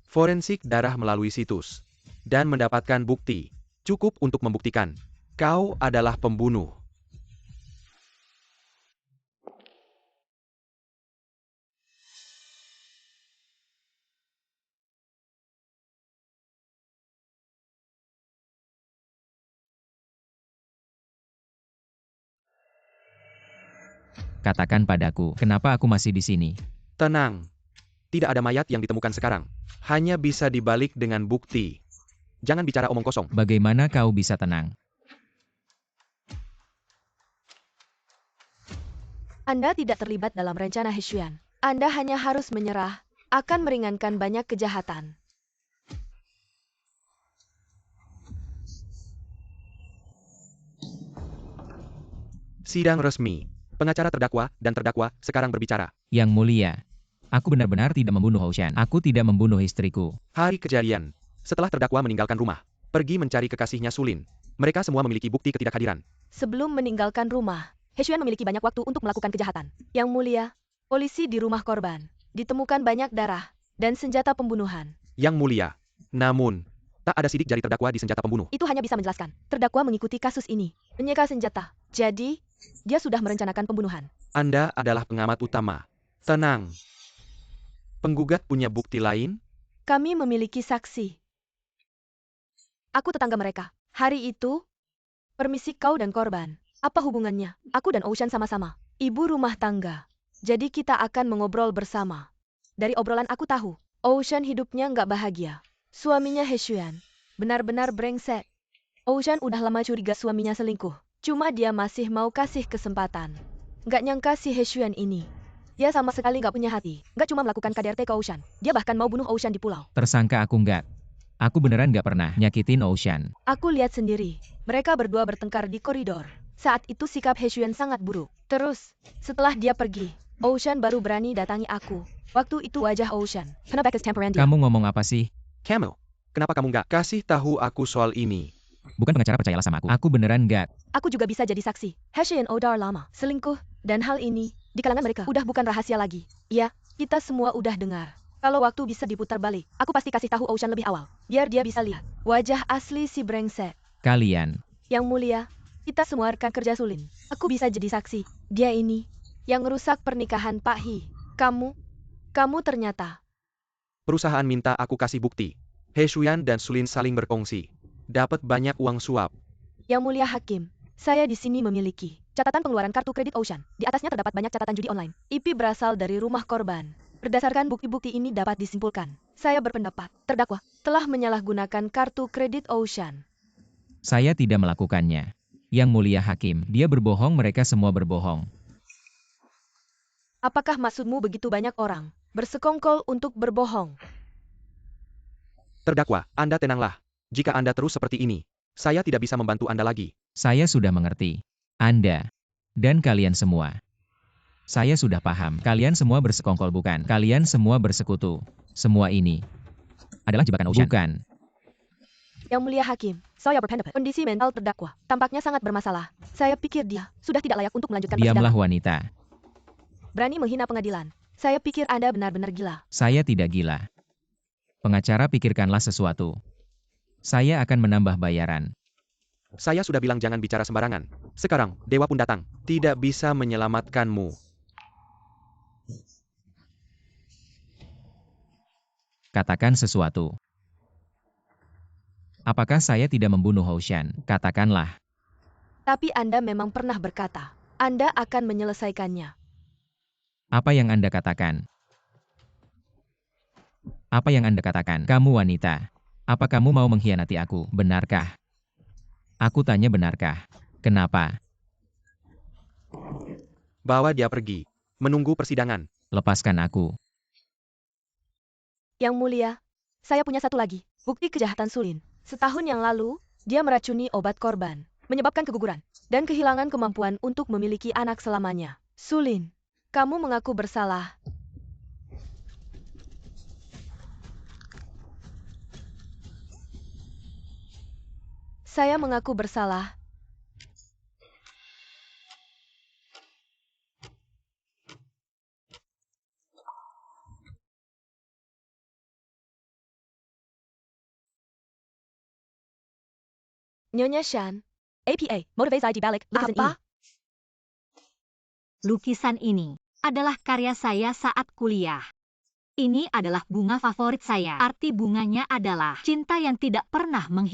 forensik darah melalui situs, dan mendapatkan bukti, cukup untuk membuktikan, kau adalah pembunuh. Katakan padaku, kenapa aku masih di sini? Tenang, tidak ada mayat yang ditemukan sekarang, hanya bisa dibalik dengan bukti. Jangan bicara omong kosong. Bagaimana kau bisa tenang? Anda tidak terlibat dalam rencana Heshuyan. Anda hanya harus menyerah, akan meringankan banyak kejahatan. Sidang resmi. Pengacara terdakwa dan terdakwa sekarang berbicara. Yang mulia, aku benar-benar tidak membunuh Ocean. Aku tidak membunuh istriku. Hari kejadian. Setelah terdakwa meninggalkan rumah, pergi mencari kekasihnya Sulin. Mereka semua memiliki bukti ketidakhadiran. Sebelum meninggalkan rumah, He Xuan memiliki banyak waktu untuk melakukan kejahatan. Yang mulia, polisi di rumah korban ditemukan banyak darah dan senjata pembunuhan. Yang mulia. Namun, tak ada sidik jari terdakwa di senjata pembunuh. Itu hanya bisa menjelaskan. Terdakwa mengikuti kasus ini, menyeka senjata. Jadi, dia sudah merencanakan pembunuhan. Anda adalah pengamat utama. Tenang. Penggugat punya bukti lain? Kami memiliki saksi. Aku tetangga mereka. Hari itu, permisi kau dan korban. Apa hubungannya? Aku dan Ocean sama-sama ibu rumah tangga. Jadi kita akan mengobrol bersama. Dari obrolan aku tahu, Ocean hidupnya nggak bahagia. Suaminya He Xuan benar-benar brengsek. Ocean udah lama curiga suaminya selingkuh. Cuma dia masih mau kasih kesempatan. Nggak nyangka si He Xuan ini. Dia sama sekali nggak punya hati. Nggak cuma melakukan KDRT ke Ocean. Dia bahkan mau bunuh Ocean di pulau. Tersangka aku nggak. Aku beneran nggak pernah nyakitin Ocean. Aku lihat sendiri. Mereka berdua bertengkar di koridor. Saat itu sikap He Xuan sangat buruk. Terus, setelah dia pergi, Ocean baru berani datangi aku. Waktu itu wajah Ocean. Kenapa temperamental? Kamu ngomong apa sih? Camel, kenapa kamu nggak kasih tahu aku soal ini? Bukan pengacara, percayalah sama aku. Aku beneran nggak. Aku juga bisa jadi saksi. He Xuan Odar lama selingkuh, dan hal ini, di kalangan mereka, udah bukan rahasia lagi. Ya, kita semua udah dengar. Kalau waktu bisa diputar balik, aku pasti kasih tahu Ocean lebih awal. Biar dia bisa lihat wajah asli si brengsek. Kalian. Yang mulia, kita semua rekan kerja Sulin. Aku bisa jadi saksi. Dia ini, yang merusak pernikahan Pak Hi. Kamu ternyata. Perusahaan minta aku kasih bukti. He Xuan dan Sulin saling berkongsi. Dapat banyak uang suap. Yang mulia hakim, saya di sini memiliki catatan pengeluaran kartu kredit Ocean. Di atasnya terdapat banyak catatan judi online. IP berasal dari rumah korban. Berdasarkan bukti-bukti ini dapat disimpulkan. Saya berpendapat, terdakwa telah menyalahgunakan kartu kredit Ocean. Saya tidak melakukannya. Yang mulia hakim, dia berbohong, mereka semua berbohong. Apakah maksudmu begitu banyak orang bersekongkol untuk berbohong? Terdakwa, Anda tenanglah. Jika Anda terus seperti ini, saya tidak bisa membantu Anda lagi. Saya sudah mengerti. Anda dan kalian semua. Saya sudah paham. Kalian semua bersekongkol, bukan? Kalian semua bersekutu. Semua ini adalah jebakan Ocean. Bukan. Yang mulia hakim, saya berpendapat kondisi mental terdakwa tampaknya sangat bermasalah. Saya pikir dia sudah tidak layak untuk melanjutkan Diamlah persidangan. wanita. Berani menghina pengadilan. Saya pikir Anda benar-benar gila. Saya tidak gila. Pengacara, pikirkanlah sesuatu. Saya akan menambah bayaran. Saya sudah bilang jangan bicara sembarangan. Sekarang, Dewa pun datang. Tidak bisa menyelamatkanmu. Katakan sesuatu. Apakah saya tidak membunuh Ocean? Katakanlah. Tapi Anda memang pernah berkata, Anda akan menyelesaikannya. Apa yang Anda katakan? Apa yang Anda katakan? Kamu wanita. Apa kamu mau mengkhianati aku? Benarkah? Aku tanya, benarkah? Kenapa? Bawa dia pergi. Menunggu persidangan. Lepaskan aku. Yang mulia, saya punya satu lagi. Bukti kejahatan Sulin. Setahun yang lalu, dia meracuni obat korban, menyebabkan keguguran, dan kehilangan kemampuan untuk memiliki anak selamanya. Sulin, kamu mengaku bersalah. Saya mengaku bersalah. Nyonya Shan, APA, motivasi di balik lukisan ini. Lukisan ini adalah karya saya saat kuliah. Ini adalah bunga favorit saya. Arti bunganya adalah cinta yang tidak pernah menghilang.